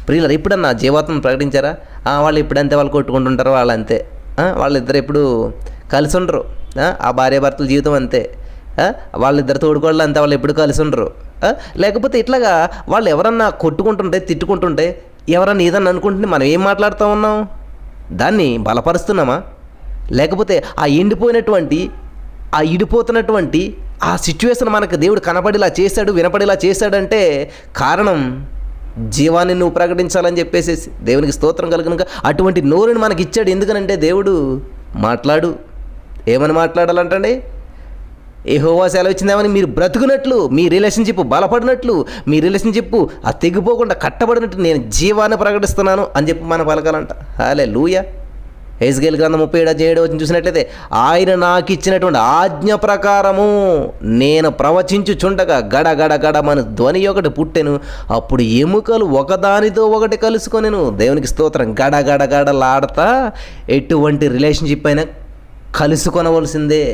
ప్రియులారా, ఎప్పుడన్నా జీవాత్మను ప్రకటించారా? వాళ్ళు ఇప్పుడంతే వాళ్ళు కొట్టుకుంటుంటారు, వాళ్ళు అంతే. వాళ్ళిద్దరు ఎప్పుడు కలిసి ఉండరు. ఆ భార్యాభర్తల జీవితం అంతే. వాళ్ళిద్దరు తోడుకోళ్ళు అంతే, వాళ్ళు ఎప్పుడు కలిసి ఉండరు. లేకపోతే ఇట్లాగా వాళ్ళు ఎవరన్నా కొట్టుకుంటుంటే తిట్టుకుంటుంటే ఎవరన్నా ఏదన్నా అనుకుంటుంటే మనం ఏం మాట్లాడుతూ ఉన్నాం? దాన్ని బలపరుస్తున్నామా? లేకపోతే ఆ ఎండిపోయినటువంటి ఆ ఇడిపోతున్నటువంటి ఆ సిచ్యువేషన్ మనకు దేవుడు కనపడేలా చేశాడు, వినపడేలా చేశాడంటే కారణం జీవాన్ని నువ్వు ప్రకటించాలని చెప్పేసి. దేవునికి స్తోత్రం కలుగునుక అటువంటి నోరుని మనకి ఇచ్చాడు. ఎందుకనంటే దేవుడు మాట్లాడు, ఏమని మాట్లాడాలంటండి? యెహోవా సెలవిచ్చిందేమని, మీరు బ్రతుకున్నట్లు, మీ రిలేషన్షిప్ బలపడినట్లు, మీ రిలేషన్షిప్ ఆ తెగిపోకుండా కట్టబడినట్టు నేను జీవాన్ని ప్రకటిస్తున్నాను అని చెప్పి మనం పలకాలంట. హల్లెలూయా. హెజ్కేలు గ్రంథం 37:7 చూసినట్లయితే, ఆయన నాకు ఇచ్చినటువంటి ఆజ్ఞ ప్రకారము నేను ప్రవచించుచుండగా గడ గడ గడమని ధ్వని ఒకటి పుట్టెను. అప్పుడు ఎముకలు ఒకదానితో ఒకటి కలుసుకొనెను. దేవునికి స్తోత్రం. గడ గడ గడలాడతా ఎటువంటి రిలేషన్షిప్ అయినా కలుసుకొనవలసిందే.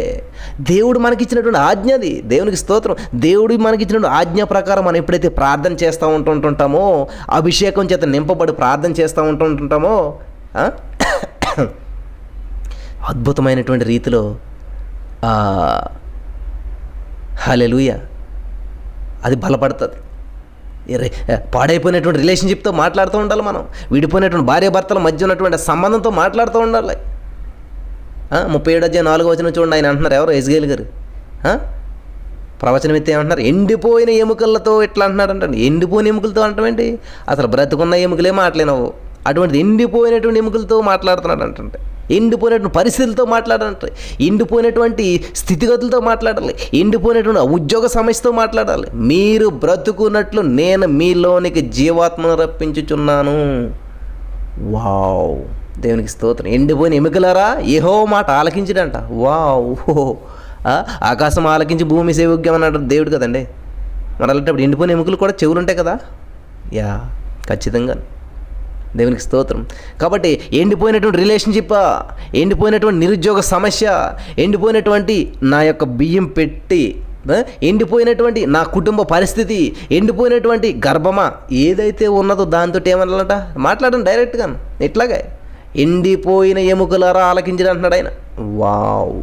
దేవుడు మనకిచ్చినటువంటి ఆజ్ఞ అది. దేవునికి స్తోత్రం. దేవుడు మనకిచ్చినటువంటి ఆజ్ఞ ప్రకారం మనం ఎప్పుడైతే ప్రార్థన చేస్తూ ఉంటుంటామో, అభిషేకం చేత నింపబడి ప్రార్థన చేస్తూ ఉంటుంటామో, అద్భుతమైనటువంటి రీతిలో హల్లెలూయా అది బలపడుతుంది. పాడైపోయినటువంటి రిలేషన్షిప్తో మాట్లాడుతూ ఉండాలి మనం. విడిపోయినటువంటి భార్యాభర్తల మధ్య ఉన్నటువంటి సంబంధంతో మాట్లాడుతూ ఉండాలి. 37:4 చూడండి, ఆయన అంటున్నారు, ఎవరు? హెజ్కేలు గారు ప్రవచనం ఎత్తే ఏమంటున్నారు? ఎండిపోయిన ఎముకలతో ఇట్లా అంటున్నాడు అంటండి. ఎండిపోయిన ఎముకలతో అంటామేంటి? అసలు బ్రతుకున్న ఎముకలే మాట్లాడినావు. అటువంటిది ఎండిపోయినటువంటి ఎముకలతో మాట్లాడుతున్నాడు అంటే, ఎండిపోయినటువంటి పరిస్థితులతో మాట్లాడాలంటే, ఎండిపోయినటువంటి స్థితిగతులతో మాట్లాడాలి, ఎండిపోయినటువంటి ఉద్యోగ సమస్యతో మాట్లాడాలి. మీరు బ్రతుకున్నట్లు నేను మీలోనికి జీవాత్మను రప్పించుచున్నాను. వావ్, దేవునికి స్తోత్రం. ఎండిపోయిన ఎముకలారా యెహోవా మాట ఆలకించడంట. వావ్, ఆకాశం ఆలకించి భూమి సేవోగ్యం అన్నాడు దేవుడు కదండి. మరి అలాంటప్పుడు ఎండిపోయిన ఎముకలు కూడా చెవులు ఉంటాయి కదా. యా, ఖచ్చితంగా. దేవునికి స్తోత్రం. కాబట్టి ఎండిపోయినటువంటి రిలేషన్షిప్, ఎండిపోయినటువంటి నిరుద్యోగ సమస్య, ఎండిపోయినటువంటి నా యొక్క బియ్యం పెట్టి, ఎండిపోయినటువంటి నా కుటుంబ పరిస్థితి, ఎండిపోయినటువంటి గర్భమా, ఏదైతే ఉన్నదో దాంతో ఏమన్నాలంట మాట్లాడండి డైరెక్ట్గా. ఇట్లాగే ఎండిపోయిన ఎముకలారా ఆలకించడం అంటున్నాడు ఆయన. వావ్,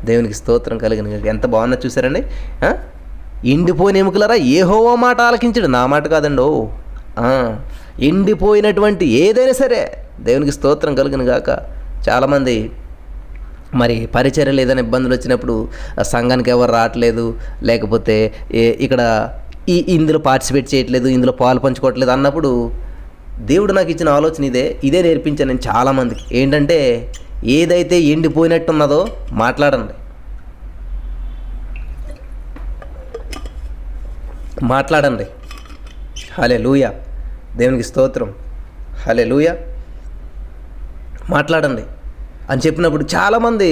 దేవునికి స్తోత్రం కలిగిన. ఎంత బాగున్నా చూసారండి. ఎండిపోయిన ఎముకలారా యెహోవా మాట ఆలకించడు, నా మాట కాదండి. ఎండిపోయినటువంటి ఏదైనా సరే దేవునికి స్తోత్రం కలుగును గాక. చాలామంది మరి పరిచర్యలు ఏదైనా ఇబ్బందులు వచ్చినప్పుడు సంఘానికి ఎవరు రావట్లేదు, లేకపోతే ఇక్కడ ఇందులో పార్టిసిపేట్ చేయట్లేదు, ఇందులో పాలు పంచుకోవట్లేదు అన్నప్పుడు దేవుడు నాకు ఇచ్చిన ఆలోచన ఇదే నేర్పించాను నేను చాలామందికి. ఏంటంటే, ఏదైతే ఎండిపోయినట్టున్నదో మాట్లాడండి. హల్లెలూయా, దేవునికి స్తోత్రం. హల్లెలూయా, మాట్లాడండి అని చెప్పినప్పుడు చాలామంది,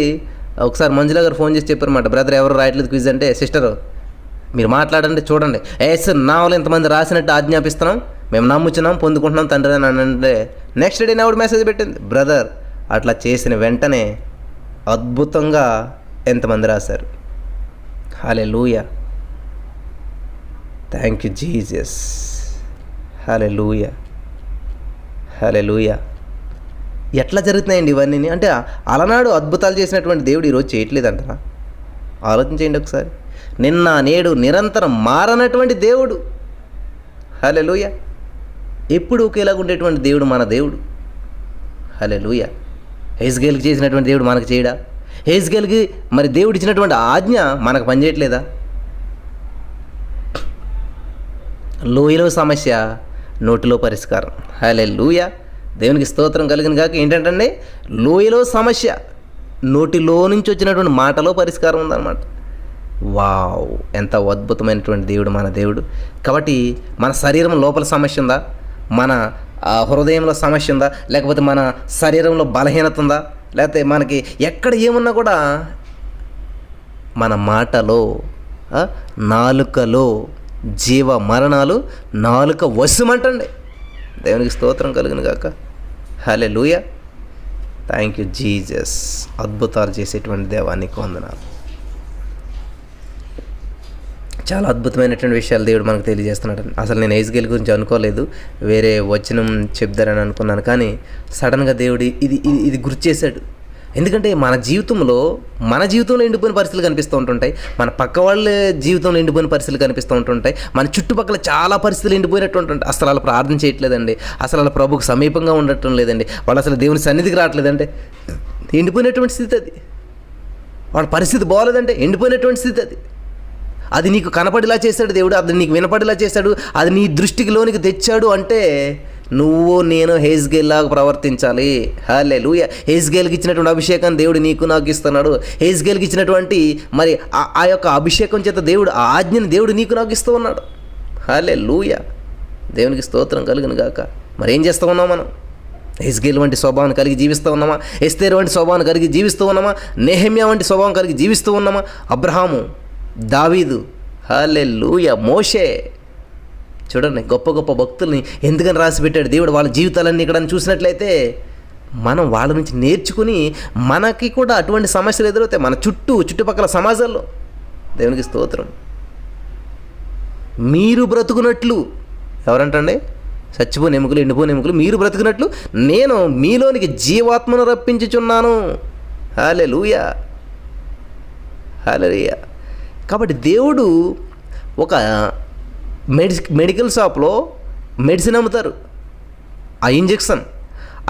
ఒకసారి మంజుల గారు ఫోన్ చేసి చెప్పారన్నమాట, బ్రదర్ ఎవరు రాయట్లేదు క్విజ్ అంటే, సిస్టరు మీరు మాట్లాడండి, చూడండి. సార్ నా వాళ్ళు ఇంతమంది రాసినట్టు ఆజ్ఞాపిస్తున్నాం, మేము నమ్ముచున్నాం, పొందుకుంటున్నాం తండ్రి అని అంటే, నెక్స్ట్ డే ఆవిడ మెసేజ్ పెట్టింది, బ్రదర్ అట్లా చేసిన వెంటనే అద్భుతంగా ఎంతమంది రాశారు. హల్లెలూయా, థ్యాంక్ యూ జీసస్. హల్లెలూయా, హల్లెలూయా. ఎట్లా జరుగుతున్నాయండి ఇవన్నీ? అంటే అలనాడు అద్భుతాలు చేసినటువంటి దేవుడు ఈరోజు చేయట్లేదంటారా? ఆలోచించేయండి ఒకసారి. నిన్న నేడు నిరంతరం మారనటువంటి దేవుడు. హల్లెలూయా. ఎప్పుడు ఒకేలాగా ఉండేటువంటి దేవుడు మన దేవుడు. హల్లెలూయా. హెజ్కేలుకి చేసినటువంటి దేవుడు మనకు చేయడా? హెజ్కేలుకి మరి దేవుడు ఇచ్చినటువంటి ఆజ్ఞ మనకు పనిచేయట్లేదా? లోయలో సమస్య, నోటిలో పరిష్కారం. హల్లెలూయా, దేవునికి స్తోత్రం కలిగిన కాక. ఏంటంటే లోయలో సమస్య, నోటిలో నుంచి వచ్చినటువంటి మాటలో పరిష్కారం ఉందన్నమాట. వావ్, ఎంత అద్భుతమైనటువంటి దేవుడు మన దేవుడు. కాబట్టి మన శరీరం లోపల సమస్య ఉందా, మన హృదయంలో సమస్య ఉందా, లేకపోతే మన శరీరంలో బలహీనత ఉందా, లేకపోతే మనకి ఎక్కడ ఏమున్నా కూడా మన మాటలో, నాలుకలో జీవ మరణాలు నాలుక వశమంటండి. దేవునికి స్తోత్రం కలుగును గాక. హల్లెలూయా, థ్యాంక్ యూ జీసస్. అద్భుతాలు చేసేటువంటి దేవానికి వందనాలు. చాలా అద్భుతమైనటువంటి విషయాలు దేవుడు మనకు తెలియజేస్తున్నాడు. అసలు నేను హెజ్కేల్ గురించి అనుకోలేదు, వేరే వచనం చెప్తారని అనుకున్నాను, కానీ సడన్గా దేవుడు ఇది ఇది ఇది గుర్తు చేశాడు. ఎందుకంటే మన జీవితంలో ఎండిపోయిన పరిస్థితులు కనిపిస్తూ ఉంటుంటాయి, మన పక్క వాళ్ళ జీవితంలో ఎండిపోయిన పరిస్థితులు కనిపిస్తూ ఉంటుంటాయి, మన చుట్టుపక్కల చాలా పరిస్థితులు ఎండిపోయినట్టు ఉంటుంటాయి. అసలు వాళ్ళు ప్రార్థన చేయట్లేదండి, అసలు వాళ్ళ ప్రభుకు సమీపంగా ఉండటం లేదండి, వాళ్ళు అసలు దేవుని సన్నిధికి రావట్లేదంటే ఎండిపోయినటువంటి స్థితి అది. వాళ్ళ పరిస్థితి బాగోలేదంటే ఎండిపోయినటువంటి స్థితి అది. అది నీకు కనపడేలా చేశాడు దేవుడు, అది నీకు వినపడేలా చేశాడు, అది నీ దృష్టికి లోనికి తెచ్చాడు అంటే నువ్వు నేను హెజ్కేల్ లాగా ప్రవర్తించాలి. హల్లెలూయా. హెజ్కేల్కి ఇచ్చినటువంటి అభిషేకాన్ని దేవుడు నీకు నాకు ఇస్తున్నాడు. హెజ్కేల్కి ఇచ్చినటువంటి మరి ఆ యొక్క అభిషేకం చేత దేవుడు ఆ ఆజ్ఞని దేవుడు నీకు నాకు ఇస్తూ ఉన్నాడు. హల్లెలూయా. దేవునికి స్తోత్రం కలుగును గాక. మరి ఏం చేస్తూ ఉన్నాం మనం? హెజ్కేల్ వంటి స్వభావాన్ని కలిగి జీవిస్తూ ఉన్నామా? ఎస్తేరు వంటి స్వభావాన్ని కలిగి జీవిస్తూ ఉన్నామా? నెహెమ్యా వంటి స్వభావం కలిగి జీవిస్తూ ఉన్నామా? అబ్రహాము, దావీదు, హల్లెలూయా, మోషే, చూడండి గొప్ప గొప్ప భక్తుల్ని ఎందుకని రాసి పెట్టాడు దేవుడు. వాళ్ళ జీవితాలన్నీ ఇక్కడ చూసినట్లయితే మనం వాళ్ళ నుంచి నేర్చుకుని మనకి కూడా అటువంటి సమస్యలు ఎదురవుతాయి మన చుట్టుపక్కల సమాజంలో. దేవునికి స్తోత్రం. మీరు బ్రతుకున్నట్లు, ఎవరంటండి? చచ్చిపోయిన ఎముకలు, ఎండిపోయిన ఎముకలు, మీరు బ్రతుకున్నట్లు నేను మీలోనికి జీవాత్మను రప్పించుచున్నాను. హల్లెలూయా, హల్లెలూయా. కాబట్టి దేవుడు ఒక మెడికల్ షాప్లో మెడిసిన్ అమ్ముతారు. ఆ ఇంజెక్షన్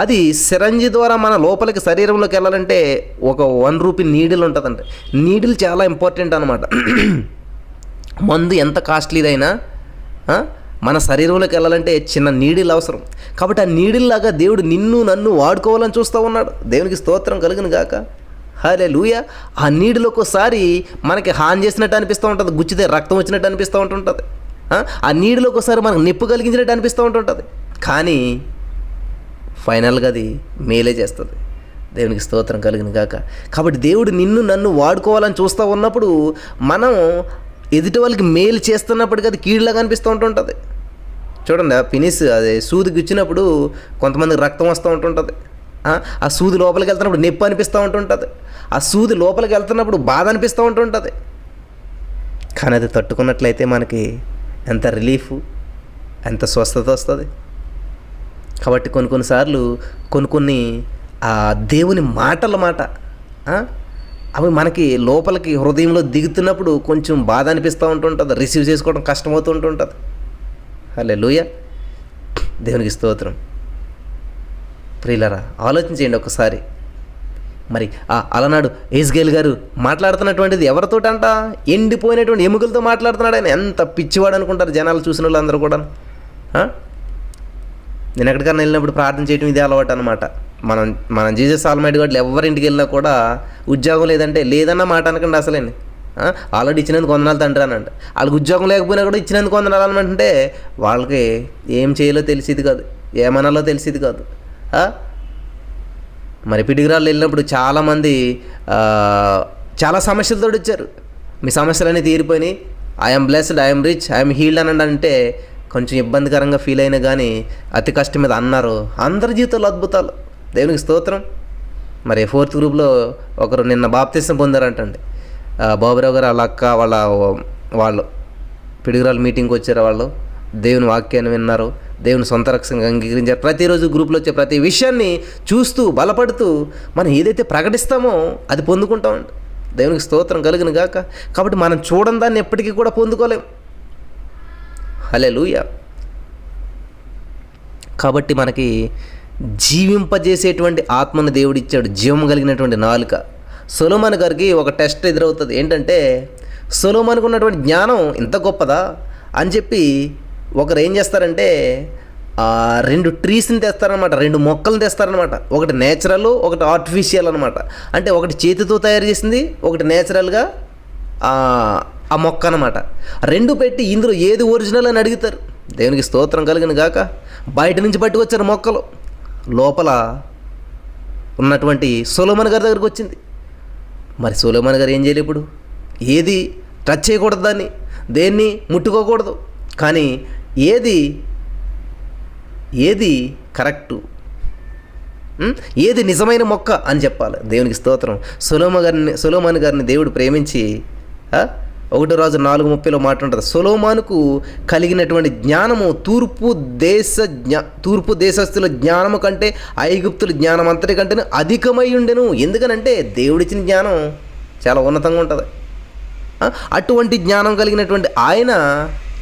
అది సిరంజి ద్వారా మన లోపలికి శరీరంలోకి వెళ్ళాలంటే ఒక 1 రూపీ నీడిల్ ఉంటుందంట. నీడిల్ చాలా ఇంపార్టెంట్ అనమాట. మందు ఎంత కాస్ట్లీదైనా మన శరీరంలోకి వెళ్ళాలంటే చిన్న నీడిల్ అవసరం. కాబట్టి ఆ నీడిల్ లాగా దేవుడు నిన్ను నన్ను వాడుకోవాలని చూస్తూ ఉన్నాడు. దేవునికి స్తోత్రం కలుగును గాక. హల్లెలూయా. ఆ నీడిలో ఒకసారి మనకి హాని చేసినట్టు అనిపిస్తూ ఉంటుంది, గుచ్చితే రక్తం వచ్చినట్టు అనిపిస్తూ ఉంటుంటుంది. ఆ నీడిలో ఒకసారి మనకు నిప్పు కలిగించినట్టు అనిపిస్తూ ఉంటుంటుంది, కానీ ఫైనల్గా అది మేలే చేస్తుంది. దేవునికి స్తోత్రం కలుగును గాక. కాబట్టి దేవుడు నిన్ను నన్ను వాడుకోవాలని చూస్తూ ఉన్నప్పుడు మనం ఎదుటి వాళ్ళకి మేలు చేస్తున్నప్పటికీ అది కీడులాగా అనిపిస్తూ ఉంటుంటుంది. చూడండి, ఆ పినిస్ అదే సూది గుచ్చినప్పుడు కొంతమందికి రక్తం వస్తూ ఉంటుంటుంది. ఆ సూది లోపలికి వెళ్తున్నప్పుడు నొప్పి అనిపిస్తూ ఉంటుంటుంది, ఆ సూది లోపలికి వెళ్తున్నప్పుడు బాధ అనిపిస్తూ ఉంటుంటుంది. కానీ అది తట్టుకున్నట్లయితే మనకి ఎంత రిలీఫ్, ఎంత స్వస్థత వస్తుంది. కాబట్టి కొన్నిసార్లు కొన్ని దేవుని మాట అవి మనకి లోపలికి హృదయంలో దిగుతున్నప్పుడు కొంచెం బాధ అనిపిస్తూ ఉంటుంటుంది, రిసీవ్ చేసుకోవడం కష్టమవుతూ ఉంటుంటుంది. హల్లెలూయా. దేవునికి స్తోత్రం. ప్రియులారా, ఆలోచించేయండి ఒకసారి. మరి అలనాడు హెజ్కేల్ గారు మాట్లాడుతున్నటువంటిది ఎవరితోటంట? ఎండిపోయినటువంటి ఎముకలతో మాట్లాడుతున్నాడు. ఆయన ఎంత పిచ్చివాడు అనుకుంటారు జనాలు, చూసిన వాళ్ళు అందరూ కూడా. నేను ఎక్కడికన్నా వెళ్ళినప్పుడు ప్రార్థన చేయడం ఇదే అలవాటు అనమాట. మనం జీసస్ ఆల్మైటీ గారు ఎవరింటికి వెళ్ళినా కూడా ఉద్యోగం లేదన్న మాట అనకండి అసలేండి. ఆల్రెడీ ఇచ్చినందుకు వందనాలు తండ్రి అని అంట. వాళ్ళకి ఉద్యోగం లేకపోయినా కూడా ఇచ్చినందుకు వందనాలు అనమంటే వాళ్ళకి ఏం చేయాలో తెలిసేది కాదు, ఏమనాలో తెలిసేది కాదు. మరి పిడిగిరాళ్ళు వెళ్ళినప్పుడు చాలామంది చాలా సమస్యలతో వచ్చారు. మీ సమస్యలన్నీ తీరిపోయినాయి, I'm blessed, I'm rich, I'm healed అని అంటే కొంచెం ఇబ్బందికరంగా ఫీల్ అయినా కానీ అతి కష్టం మీద అన్నారు. అందరి జీవితంలో అద్భుతాలు. దేవునికి స్తోత్రం. మరి 4th గ్రూప్లో ఒకరు నిన్న బాప్తిసం పొందారంటండి. బాబురావు గారు వాళ్ళ అక్క వాళ్ళు పిడిగిరాళ్ళు మీటింగ్కి వచ్చారు. వాళ్ళు దేవుని వాక్యాన్ని విన్నారు, దేవుని సొంత రక్షణగా అంగీకరించారు. ప్రతిరోజు గ్రూప్లో వచ్చే ప్రతి విషయాన్ని చూస్తూ బలపడుతూ మనం ఏదైతే ప్రకటిస్తామో అది పొందుకుంటామండి. దేవునికి స్తోత్రం కలుగును గాక. కాబట్టి మనం చూడని దాన్ని ఎప్పటికీ కూడా పొందుకోలేం. హల్లెలూయా. కాబట్టి మనకి జీవింపజేసేటువంటి ఆత్మను దేవుడిచ్చాడు, జీవం కలిగినటువంటి నాలుక. సొలొమోను గారికి ఒక టెస్ట్ ఎదురవుతుంది. ఏంటంటే సొలొమోనుకు ఉన్నటువంటి జ్ఞానం ఇంత గొప్పదా అని చెప్పి ఒకరు ఏం చేస్తారంటే 2 ట్రీస్ని తెస్తారనమాట, 2 మొక్కలను తెస్తారనమాట. ఒకటి నేచురల్, ఒకటి ఆర్టిఫిషియల్ అనమాట. అంటే ఒకటి చేతితో తయారు చేసింది, ఒకటి నేచురల్గా ఆ మొక్క అనమాట. 2 పెట్టి ఇందులో ఏది ఒరిజినల్ అని అడుగుతారు. దేవునికి స్తోత్రం కలిగిన గాక. బయట నుంచి పట్టుకొచ్చారు మొక్కలు, లోపల ఉన్నటువంటి సొలొమోను గారి దగ్గరికి వచ్చింది. మరి సొలొమోను గారు ఏం చేయాలి? ఇప్పుడు ఏది టచ్ చేయకూడదు, దాన్ని దేన్ని ముట్టుకోకూడదు. కానీ ఏది కరెక్టు, ఏది నిజమైన మొక్క అని చెప్పాలి. దేవునికి స్తోత్రం. సొలొమోను గారిని దేవుడు ప్రేమించి 1 రాజు 4:30లో మాట ఉంటుంది, సొలొమోనుకు కలిగినటువంటి జ్ఞానము తూర్పు దేశస్థుల జ్ఞానము కంటే ఐగుప్తుల జ్ఞానం అంతటి కంటే అధికమై ఉండెను. ఎందుకనంటే దేవుడిచ్చిన జ్ఞానం చాలా ఉన్నతంగా ఉంటుంది. అటువంటి జ్ఞానం కలిగినటువంటి ఆయన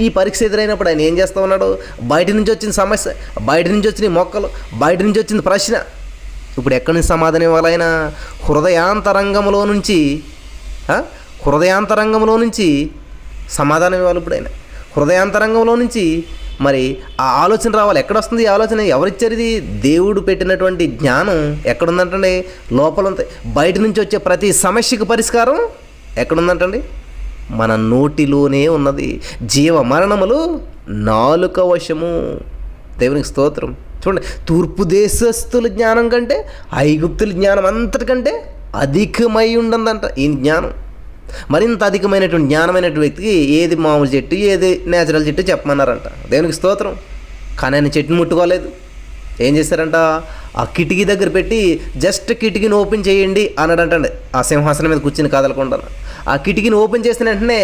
ఈ పరీక్ష ఎదురైనప్పుడు ఆయన ఏం చేస్తూ ఉన్నాడు? బయట నుంచి వచ్చిన సమస్య, బయట నుంచి వచ్చిన మొక్కలు, బయట నుంచి వచ్చిన ప్రశ్న, ఇప్పుడు ఎక్కడి నుంచి సమాధానం ఇవ్వాలి? ఆయన హృదయాంతరంగంలో నుంచి సమాధానం ఇవ్వాలి. ఇప్పుడు ఆయన హృదయాంతరంగంలో నుంచి మరి ఆ ఆలోచన రావాలి. ఎక్కడొస్తుంది ఈ ఆలోచన? ఎవరిచ్చారు ఇది? దేవుడు పెట్టినటువంటి జ్ఞానం ఎక్కడుందంటండి? లోపల ఉంది. బయట నుంచి వచ్చే ప్రతి సమస్యకు పరిష్కారం ఎక్కడుందంటండి? మన నోటిలోనే ఉన్నది. జీవ మరణములు నాలుక వశము. దేవునికి స్తోత్రం. చూడండి, తూర్పు దేశస్థుల జ్ఞానం కంటే ఐగుప్తుల జ్ఞానం అంతటికంటే అధికమై ఉండదంట ఈ జ్ఞానం. మరింత అధికమైనటువంటి జ్ఞానమైనటువంటి వ్యక్తికి ఏది మామూలు చెట్టు, ఏది నేచురల్ చెట్టు చెప్పమన్నారంట. దేవునికి స్తోత్రం. కానీ ఆయన చెట్టుని ముట్టుకోలేదు. ఏం చేశారంట? ఆ కిటికీ దగ్గర పెట్టి జస్ట్ కిటికీని ఓపెన్ చేయండి అన్నాడంటండి. ఆ సింహాసనం మీద కూర్చుని కదలకుండా ఆ కిటికీని ఓపెన్ చేసిన వెంటనే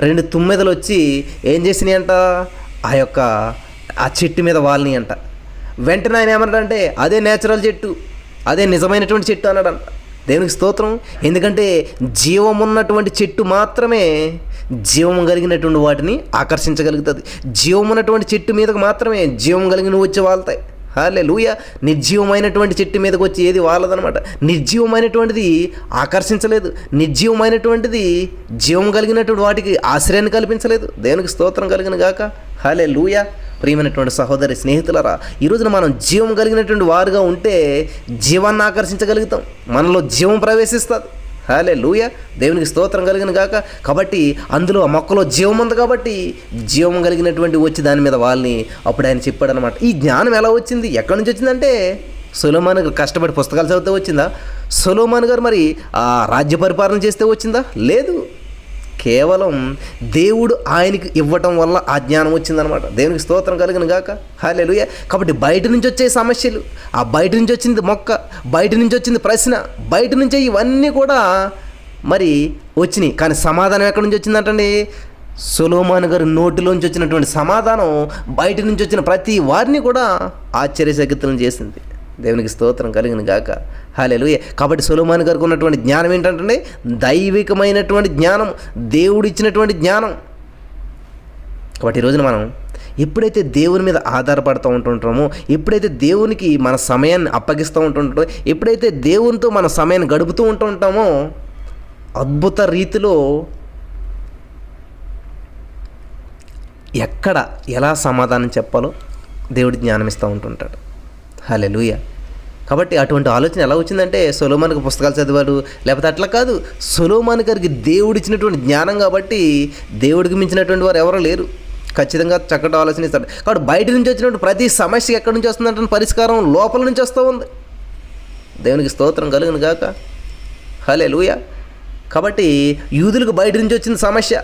2 తుమ్మెదలు వచ్చి ఏం చేసినాయి అంట? ఆ చెట్టు మీద వాళ్ళని అంట. వెంటనే ఆయన ఏమన్నాడంటే అదే నేచురల్ చెట్టు, అదే నిజమైనటువంటి చెట్టు అన్నాడంట. దేవునికి స్తోత్రం. ఎందుకంటే జీవమున్నటువంటి చెట్టు మాత్రమే జీవం కలిగినటువంటి వాటిని ఆకర్షించగలుగుతుంది. జీవం ఉన్నటువంటి చెట్టు మీదకు మాత్రమే జీవం కలిగిన వచ్చి వాళ్తాయి. హల్లెలూయా. నిర్జీవమైనటువంటి చెట్టు మీదకి వచ్చి ఏది వాళ్ళదనమాట. నిర్జీవమైనటువంటిది ఆకర్షించలేదు. నిర్జీవమైనటువంటిది జీవం కలిగినటువంటి వాటికి ఆశ్రయాన్ని కల్పించలేదు. దేవునికి స్తోత్రం కలిగిన గాక. హల్లెలూయా. ప్రియమైనటువంటి సహోదరి స్నేహితులరా, ఈరోజున మనం జీవం కలిగినటువంటి వారుగా ఉంటే జీవాన్ని ఆకర్షించగలుగుతాం. మనలో జీవం ప్రవేశిస్తుంది. హల్లెలూయా. దేవునికి స్తోత్రం కలిగిన గాక. కాబట్టి అందులో ఆ మొక్కలో జీవం ఉంది కాబట్టి జీవం కలిగినటువంటి వచ్చి దాని మీద వాళ్ళని అప్పుడు ఆయన చెప్పాడనమాట. ఈ జ్ఞానం ఎలా వచ్చింది? ఎక్కడి నుంచి వచ్చిందంటే సొలొమోను గారు కష్టపడి పుస్తకాలు చదివితే వచ్చిందా? సొలొమోను గారు మరి ఆ రాజ్య పరిపాలన చేస్తే వచ్చిందా? లేదు. కేవలం దేవుడు ఆయనకి ఇవ్వటం వల్ల ఆ జ్ఞానం వచ్చిందనమాట. దేవునికి స్తోత్రం కలిగిన గాక. హల్లెలూయా. కాబట్టి బయట నుంచి వచ్చే సమస్యలు, ఆ బయట నుంచి వచ్చింది మొక్క, బయట నుంచి వచ్చింది ప్రశ్న, బయట నుంచే ఇవన్నీ కూడా మరి వచ్చినాయి. కానీ సమాధానం ఎక్కడి నుంచి వచ్చిందంటండి? సొలొమోను గారి నోటిలోంచి వచ్చినటువంటి సమాధానం బయట నుంచి వచ్చిన ప్రతి వారిని కూడా ఆశ్చర్యచకితులను చేసింది. దేవునికి స్తోత్రం కలిగిన గాక. హల్లెలూయా. కాబట్టి సొలొమోను గారికి ఉన్నటువంటి జ్ఞానం ఏంటంటే దైవికమైనటువంటి జ్ఞానం, దేవుడు ఇచ్చినటువంటి జ్ఞానం. కాబట్టి ఈరోజున మనం ఎప్పుడైతే దేవుని మీద ఆధారపడుతూ ఉంటుంటామో, ఎప్పుడైతే దేవునికి మన సమయాన్ని అప్పగిస్తూ ఉంటుంటామో, ఎప్పుడైతే దేవునితో మన సమయాన్ని గడుపుతూ ఉంటుంటామో అద్భుత రీతిలో ఎక్కడ ఎలా సమాధానం చెప్పాలో దేవుడి జ్ఞానం ఇస్తూ ఉంటుంటాడు. హల్లెలూయా. కాబట్టి అటువంటి ఆలోచన ఎలా వచ్చిందంటే సొలొమోనుకి పుస్తకాలు చదివాడు లేకపోతే అట్లా కాదు. సొలొమోను గారికి దేవుడు ఇచ్చినటువంటి జ్ఞానం కాబట్టి దేవుడికి మించినటువంటి వారు ఎవరో లేరు. ఖచ్చితంగా చక్కటి ఆలోచన ఇస్తాడు. కాబట్టి బయట నుంచి వచ్చినటువంటి ప్రతి సమస్య ఎక్కడి నుంచి వస్తుందంటే పరిష్కారం లోపల నుంచి వస్తూ ఉంది. దేవునికి స్తోత్రం కలుగును గాక. హల్లెలూయా. కాబట్టి యూదులకు బయట నుంచి వచ్చిన సమస్య,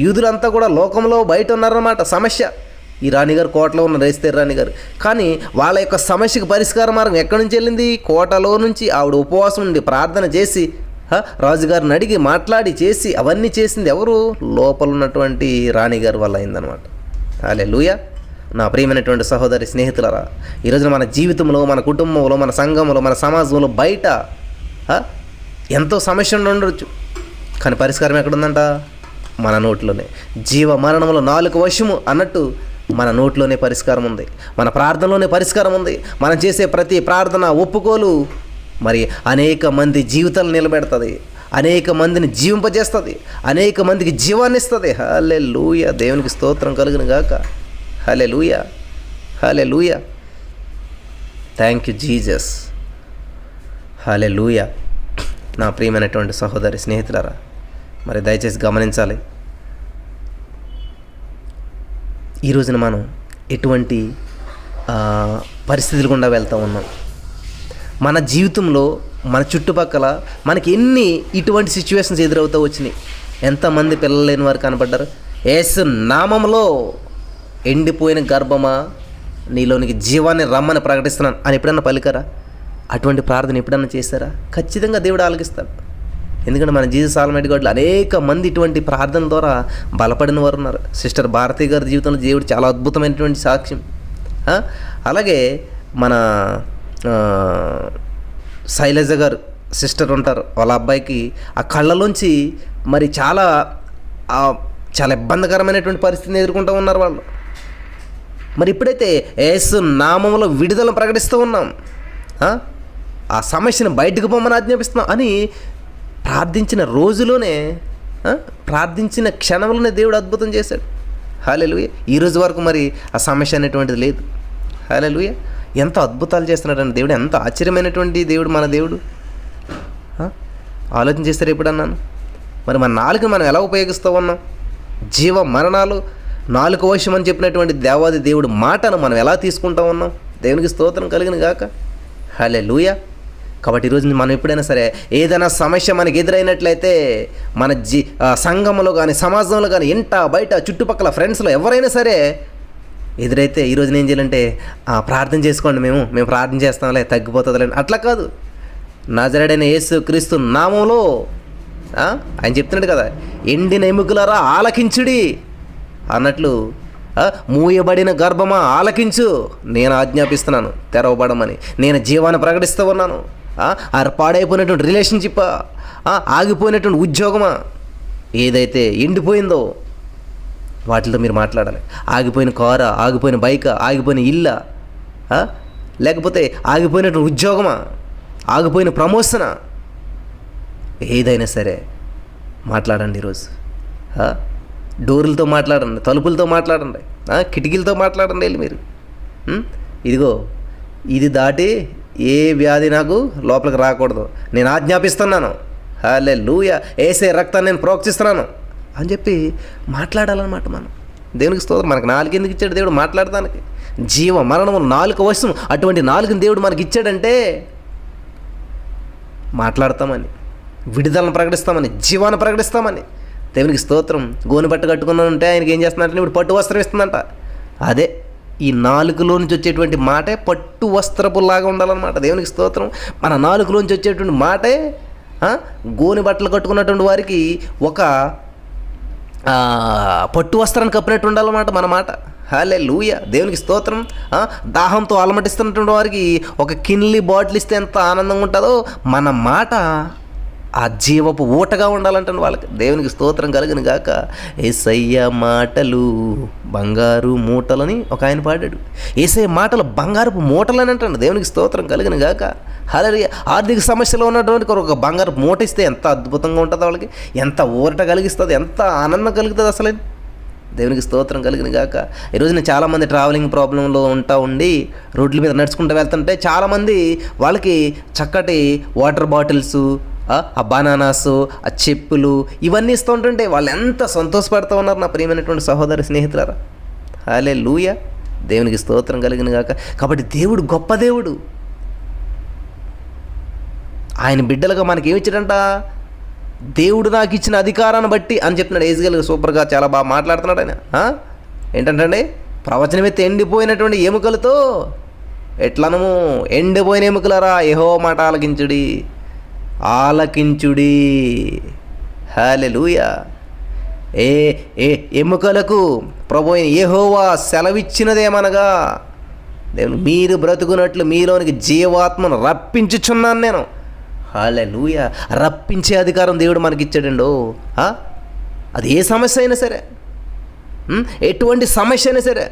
యూదులంతా కూడా లోకంలో బయట ఉన్నారన్నమాట సమస్య. ఈ రాణిగారు కోటలో ఉన్న రేస్తేరు రాణిగారు. కానీ వాళ్ళ యొక్క సమస్యకు పరిష్కార మార్గం ఎక్కడి నుంచి వెళ్ళింది? కోటలో నుంచి ఆవిడ ఉపవాసం ఉండి ప్రార్థన చేసి రాజుగారిని అడిగి మాట్లాడి చేసి అవన్నీ చేసింది ఎవరు? లోపల ఉన్నటువంటి రాణిగారు వల్ల అయిందనమాట. హల్లెలూయా. నా ప్రియమైనటువంటి సహోదరి స్నేహితులరా, ఈరోజున మన జీవితంలో, మన కుటుంబంలో, మన సంఘంలో, మన సమాజంలో బయట ఎంతో సమస్య ఉండొచ్చు. కానీ పరిష్కారం ఎక్కడుందంట? మన నోట్లోనే. జీవ మరణముల నాలుక వశము అన్నట్టు మన నోట్లోనే పరిష్కారం ఉంది. మన ప్రార్థనలోనే పరిష్కారం ఉంది. మనం చేసే ప్రతి ప్రార్థన ఒప్పుకోలు మరి అనేక మంది జీవితాలు నిలబెడుతుంది, అనేక మందిని జీవింపజేస్తుంది, అనేక మందికి జీవాన్ని ఇస్తుంది. హల్లెలూయా. దేవునికి స్తోత్రం కలుగును గాక. Hallelujah. Hallelujah. Thank you Jesus. Hallelujah. నా ప్రియమైనటువంటి సహోదరి స్నేహితులారా, మరి దయచేసి గమనించాలి, ఈ రోజున మనం ఎటువంటి పరిస్థితులు గుండా వెళ్తూ ఉన్నాం. మన జీవితంలో, మన చుట్టుపక్కల మనకి ఎన్ని ఇటువంటి సిచ్యువేషన్స్ ఎదురవుతూ వచ్చినాయి. ఎంతమంది పిల్లలు లేని వారు కనపడ్డారు. యేసు నామములో ఎండిపోయిన గర్భమా నీలోనికి జీవాన్ని రమ్మని ప్రకటిస్తున్నాను అని ఎప్పుడన్నా పలికారా? అటువంటి ప్రార్థన ఎప్పుడన్నా చేశారా? ఖచ్చితంగా దేవుడు ఆలకిస్తాడు. ఎందుకంటే మన జీసస్ ఆల్మైటీ గాడ్లో అనేక మంది ఇటువంటి ప్రార్థన ద్వారా బలపడిన వారు ఉన్నారు. సిస్టర్ భారతి గారి జీవితంలో దేవుడు చాలా అద్భుతమైనటువంటి సాక్ష్యం. అలాగే మన శైలజ గారు సిస్టర్ ఉంటారు, వాళ్ళ అబ్బాయికి ఆ కళ్ళలోంచి మరి చాలా ఇబ్బందికరమైనటువంటి పరిస్థితిని ఎదుర్కొంటూ ఉన్నారు వాళ్ళు. మరి ఇప్పుడైతే యేసు నామములో విడుదల ప్రకటిస్తూ ఉన్నాం, ఆ సమస్యను బయటకు పొమ్మని ఆజ్ఞాపిస్తున్నాం అని ప్రార్థించిన రోజులోనే, ప్రార్థించిన క్షణంలోనే దేవుడు అద్భుతం చేశాడు. హల్లెలూయా. ఈరోజు వరకు మరి ఆ సమస్య అనేటువంటిది లేదు. హల్లెలూయా. ఎంత అద్భుతాలు చేస్తున్నాడండి దేవుడు, ఎంత ఆశ్చర్యమైనటువంటి దేవుడు మన దేవుడు. ఆలోచన చేస్తారు ఎప్పుడన్నాను. మరి మన నాలుకను మనం ఎలా ఉపయోగిస్తూ ఉన్నాం? జీవ మరణాలు నాలుక వశం అని చెప్పినటువంటి దేవాది దేవుడు మాటను మనం ఎలా తీసుకుంటూ ఉన్నాం? దేవునికి స్తోత్రం కలిగిన గాక. హల్లెలూయా. కాబట్టి ఈరోజు మనం ఎప్పుడైనా సరే ఏదైనా సమస్య మనకి ఎదురైనట్లయితే మన సంఘంలో కానీ సమాజంలో కానీ ఇంట బయట చుట్టుపక్కల ఫ్రెండ్స్లో ఎవరైనా సరే ఎదురైతే ఈరోజు ఏం చేయాలంటే ప్రార్థన చేసుకోండి, మేము ప్రార్థన చేస్తాంలే తగ్గిపోతుందిలే, అట్లా కాదు. నజరేయుడైన యేసు క్రీస్తు నామంలో ఆయన చెప్తున్నాడు కదా, ఎండిన ఎముకలారా ఆలకించుడి అన్నట్లు మూయబడిన గర్భమా ఆలకించు, నేను ఆజ్ఞాపిస్తున్నాను తెరవబడమని. నేను జీవాన్ని ప్రకటిస్తూ ఉన్నాను. పాడైపోయినటువంటి రిలేషన్షిప్, ఆగిపోయినటువంటి ఉద్యోగమా, ఏదైతే ఎండిపోయిందో వాటితో మీరు మాట్లాడాలి. ఆగిపోయిన కారా, ఆగిపోయిన బైకా, ఆగిపోయిన ఇల్లా, లేకపోతే ఆగిపోయినటువంటి ఉద్యోగమా, ఆగిపోయిన ప్రమోషనా, ఏదైనా సరే మాట్లాడండి ఈరోజు. డోర్లతో మాట్లాడండి, తలుపులతో మాట్లాడండి, కిటికీలతో మాట్లాడండి. వెళ్ళి మీరు ఇదిగో ఇది దాటి ఏ వ్యాధి నాకు లోపలికి రాకూడదు, నేను ఆజ్ఞాపిస్తున్నాను. హల్లెలూయా. యేసే రక్తాన్ని నేను ప్రోక్షిస్తున్నాను అని చెప్పి మాట్లాడాలన్నమాట. మనం దేవునికి స్తోత్రం. మనకు నాలుగు ఎందుకు ఇచ్చాడు దేవుడు? మాట్లాడటానికి. జీవ మరణము నాలుక వశం, అటువంటి నాలుగుని దేవుడు మనకి ఇచ్చాడంటే మాట్లాడతామని, విడుదలను ప్రకటిస్తామని, జీవాన్ని ప్రకటిస్తామని. దేవునికి స్తోత్రం. గోని బట్ట కట్టుకున్నానంటే ఆయనకి ఏం చేస్తున్నాడంటే ఇప్పుడు పట్టు వస్త్రం ఇస్తుందంట. అదే ఈ నాలుకలో నుంచి వచ్చేటువంటి మాటే పట్టు వస్త్రపులాగా ఉండాలన్నమాట. దేవునికి స్తోత్రం. మన నాలుకలోంచి వచ్చేటువంటి మాటే గోని బట్టలు కట్టుకున్నటువంటి వారికి ఒక పట్టు వస్త్రాన్ని కప్పినట్టు ఉండాలన్నమాట మన మాట. హల్లెలూయా. దేవునికి స్తోత్రం. దాహంతో అలమటిస్తున్నటువంటి వారికి ఒక కిన్లీ బాటిల్ ఇస్తే ఎంత ఆనందంగా ఉంటుందో మన మాట ఆ జీవపు ఊటగా ఉండాలంటాను వాళ్ళకి. దేవునికి స్తోత్రం కలిగిన గాక. యేసయ్య మాటలు బంగారు మూటలని ఒక ఆయన పాడాడు. యేసయ్య మాటలు బంగారపు మూటలని అంటాడు. దేవునికి స్తోత్రం కలిగిన గాక. హల్లెలూయా. ఆర్థిక సమస్యలో ఉన్నటువంటి ఒక బంగారపు మూట ఇస్తే ఎంత అద్భుతంగా ఉంటుంది వాళ్ళకి, ఎంత ఊరట కలిగిస్తుంది, ఎంత ఆనందం కలుగుతుంది అసలు. దేవునికి స్తోత్రం కలిగిన గాక. ఈరోజు నేను చాలామంది ట్రావెలింగ్ ప్రాబ్లంలో ఉండి రోడ్ల మీద నడుచుకుంటూ వెళ్తుంటే చాలామంది వాళ్ళకి చక్కటి వాటర్ బాటిల్స్, ఆ బనానాసు, ఆ చెప్పులు ఇవన్నీ ఇస్తూ ఉంటుంటే వాళ్ళు ఎంత సంతోషపడుతూ ఉన్నారు నా ప్రియమైనటువంటి సహోదరి స్నేహితులారా. హల్లెలూయా. దేవునికి స్తోత్రం కలిగిన గాక. కాబట్టి దేవుడు గొప్ప దేవుడు. ఆయన బిడ్డలుగా మనకి ఏమిచ్చాడంట? దేవుడు నాకు ఇచ్చిన అధికారాన్ని బట్టి అని చెప్తున్నాడు. ఏజ్గల్గా సూపర్గా చాలా బాగా మాట్లాడుతున్నాడు ఆయన. ఏంటంటే ప్రవచనమైతే ఎండిపోయినటువంటి ఎముకలతో ఎట్లనము, ఎండిపోయిన ఎముకలరా యెహోవా మాట ఆలకించుడి, ఆలకించుడి. హల్లెలూయా. ఎముకలకు ప్రభువైన యెహోవా సెలవిచ్చినదేమనగా, దేవుని మీరు బ్రతుకున్నట్లు మీలోనికి జీవాత్మను రప్పించుచున్నాను నేను. హల్లెలూయా. రప్పించే అధికారం దేవుడు మనకి ఇచ్చాడండో. అది ఏ సమస్య అయినా సరే, ఎటువంటి సమస్య అయినా సరే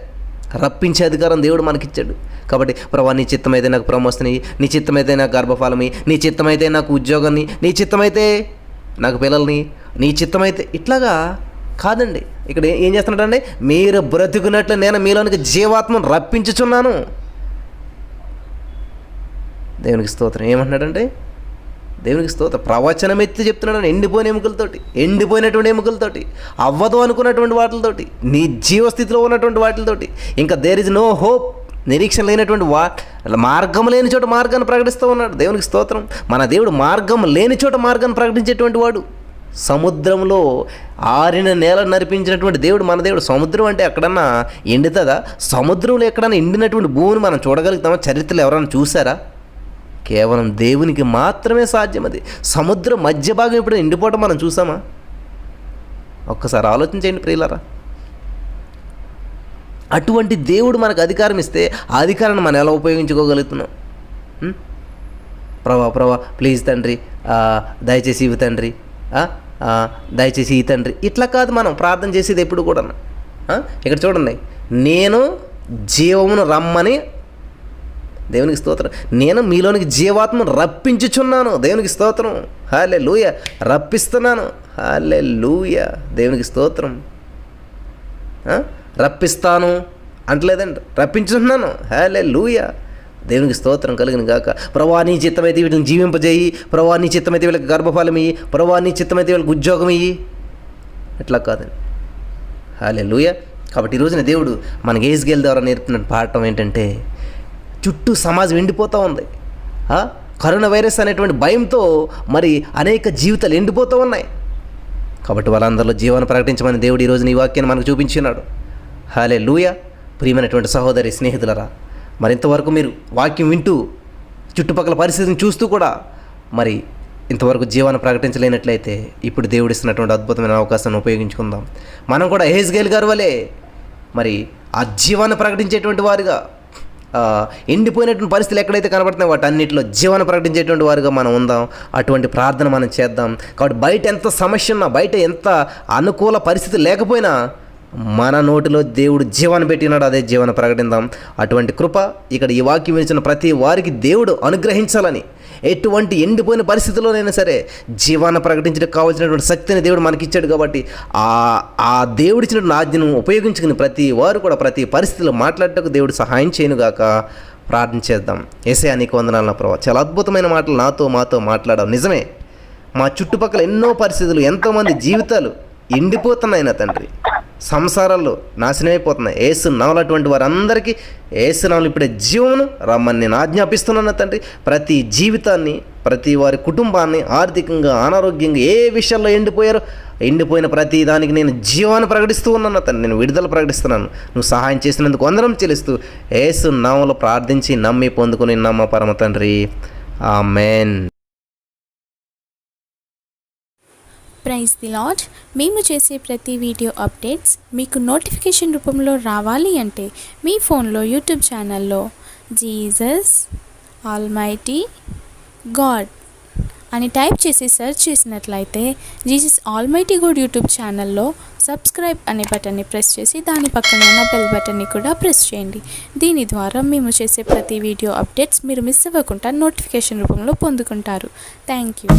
రప్పించే అధికారం దేవుడు మనకిచ్చాడు. కాబట్టి ప్రభా నీ చిత్తమైతే నాకు ప్రమోషన్, నీ చిత్తమైతే నాకు గర్భఫలమి, నీ చిత్తమైతే నాకు ఉద్యోగాన్ని, నీ చిత్తమైతే నాకు పిల్లల్ని, నీ చిత్తమైతే ఇట్లాగా కాదండి. ఇక్కడ ఏం చేస్తున్నాడంటే మీరు బ్రతుకున్నట్లు నేను మీలోనికి జీవాత్మను రప్పించుచున్నాను. దేవునికి స్తోత్రం. ఏమంటున్నాడంటే దేవునికి స్తోత్రం. ప్రవచనం ఎత్తి చెప్తున్నాడు. ఎండిపోయినటువంటి ఎముకలతోటి, అవ్వదు అనుకున్నటువంటి వాటితోటి, నీ జీవస్థితిలో ఉన్నటువంటి వాటితోటి, ఇంకా దేర్ ఇస్ నో హోప్, నిరీక్షణ లేనటువంటి మార్గం లేని చోట మార్గాన్ని ప్రకటిస్తూ ఉన్నాడు. దేవునికి స్తోత్రం. మన దేవుడు మార్గం లేని చోట మార్గాన్ని ప్రకటించేటువంటి వాడు. సముద్రంలో ఆరిన నేల నడిపించినటువంటి దేవుడు మన దేవుడు. సముద్రం అంటే ఎక్కడన్నా ఎండుతుందా? సముద్రంలో ఎక్కడన్నా ఎండినటువంటి భూమిని మనం చూడగలుగుతామా? చరిత్రలో ఎవరైనా చూసారా? కేవలం దేవునికి మాత్రమే సాధ్యం అది. సముద్రం మధ్య భాగం ఇప్పుడు ఎండిపోవటం మనం చూసామా? ఒక్కసారి ఆలోచించండి ప్రియులారా. అటువంటి దేవుడు మనకు అధికారం ఇస్తే ఆ అధికారాన్ని మనం ఎలా ఉపయోగించుకోగలుగుతున్నాం? ప్రభా ప్లీజ్ తండ్రి, దయచేసి ఇవి తండ్రి, దయచేసి ఈ తండ్రి, ఇట్లా కాదు మనం ప్రార్థన చేసేది ఎప్పుడు కూడా. ఇక్కడ చూడండి, నేను జీవమును రమ్మని, దేవునికి స్తోత్రం, నేను మీలోనికి జీవాత్మను రప్పించుచున్నాను, దేవునికి స్తోత్రం, హల్లెలూయా, రప్పిస్తున్నాను, హల్లెలూయా, దేవునికి స్తోత్రం. రప్పిస్తాను అంటలేదండి, రప్పించుతున్నాను, హల్లెలూయా, దేవునికి స్తోత్రం కలుగును గాక. ప్రభువా నీ చిత్తమైతే వీటిని జీవింపజేయి, ప్రభువా నీ చిత్తమైతే వీళ్ళకి గర్భఫలం ఇయ్యి, ప్రభువా నీ చిత్తమైతే వీళ్ళకి ఉద్యోగం ఇయ్యి, ఇట్లా కాదండి, హల్లెలూయా. కాబట్టి ఈరోజున దేవుడు మనకి ఏజ్గేల్ ద్వారా నేర్పిన పాఠం ఏంటంటే, చుట్టూ సమాజం ఎండిపోతూ ఉంది. కరోనా వైరస్ అనేటువంటి భయంతో మరి అనేక జీవితాలు ఎండిపోతూ ఉన్నాయి. కాబట్టి వాళ్ళందరిలో జీవాన్ని ప్రకటించమని దేవుడు ఈరోజు నీ వాక్యాన్ని మనకు చూపించున్నాడు. హల్లెలూయా. ప్రియమైనటువంటి సహోదరి స్నేహితులరా, మరి ఇంతవరకు మీరు వాక్యం వింటూ చుట్టుపక్కల పరిస్థితిని చూస్తూ కూడా మరి ఇంతవరకు జీవాన్ని ప్రకటించలేనట్లయితే ఇప్పుడు దేవుడు ఇస్తున్నటువంటి అద్భుతమైన అవకాశాన్ని ఉపయోగించుకుందాం. మనం కూడా యెహెజ్కేలు గారి వలె మరి ఆ జీవాన్ని ప్రకటించేటువంటి వారుగా, ఎండిపోయినటువంటి పరిస్థితులు ఎక్కడైతే కనబడుతున్నాయో వాటి అన్నింటిలో జీవాన్ని ప్రకటించేటువంటి వారుగా మనం ఉందాం. అటువంటి ప్రార్థన మనం చేద్దాం. కాబట్టి బయట ఎంత సమస్య ఉన్నా, బయట ఎంత అనుకూల పరిస్థితి లేకపోయినా మన నోటిలో దేవుడు జీవాన్ని పెట్టినాడు, అదే జీవాన్ని ప్రకటిద్దాం. అటువంటి కృప ఇక్కడ ఈ వాక్యం వినిచిన ప్రతి వారికి దేవుడు అనుగ్రహించాలని, ఎటువంటి ఎండిపోయిన పరిస్థితుల్లోనైనా సరే జీవాన్ని ప్రకటించడానికి కావాల్సినటువంటి శక్తిని దేవుడు మనకిచ్చాడు. కాబట్టి ఆ దేవుడిచ్చినటువంటి ఆజ్ఞను ఉపయోగించుకుని ప్రతి వారు కూడా ప్రతి పరిస్థితిలో మాట్లాడటకు దేవుడు సహాయం చేయనుగాక. ప్రార్థన చేద్దాం. యేసయ్యా నీకు వందనాలు ప్రభా, చాలా అద్భుతమైన మాటలు మాతో మాట్లాడావు. నిజమే, మా చుట్టుపక్కల ఎన్నో పరిస్థితులు, ఎంతోమంది జీవితాలు ఎండిపోతున్నాయి నా తండ్రి, సంసారాల్లో నాశనమైపోతున్నాయి. యేసు నామములో అటువంటి వారందరికీ యేసు నామములో ఇప్పుడే జీవమును రమ్మని నేను ఆజ్ఞాపిస్తున్నాను తండ్రి. ప్రతి జీవితాన్ని, ప్రతి వారి కుటుంబాన్ని ఆర్థికంగా, అనారోగ్యంగా ఏ విషయాల్లో ఎండిపోయారో, ఎండిపోయిన ప్రతి దానికి నేను జీవాన్ని ప్రకటిస్తూ ఉన్నాను తండ్రి. నేను విడుదల ప్రకటిస్తున్నాను. నువ్వు సహాయం చేసినందుకు వందనం చెల్లిస్తూ యేసు నామములో ప్రార్థించి నమ్మి పొందుకుని నమ్మ పరమ తండ్రి, ఆమేన్. Praise the lord. మేము చేసే ప్రతి వీడియో అప్డేట్స్ మీకు నోటిఫికేషన్ రూపంలో రావాలి అంటే మీ ఫోన్లో యూట్యూబ్ ఛానల్లో జీసస్ ఆల్మైటీ గాడ్ అని టైప్ చేసి సెర్చ్ చేసినట్లయితే జీసస్ ఆల్మైటీ గాడ్ యూట్యూబ్ ఛానల్లో సబ్స్క్రైబ్ అనే బటన్ని ప్రెస్ చేసి దాని పక్కన ఉన్న బెల్ బటన్ని కూడా ప్రెస్ చేయండి. దీని ద్వారా మేము చేసే ప్రతి వీడియో అప్డేట్స్ మీరు మిస్ అవ్వకుండా నోటిఫికేషన్ రూపంలో పొందుకుంటారు. Thank you.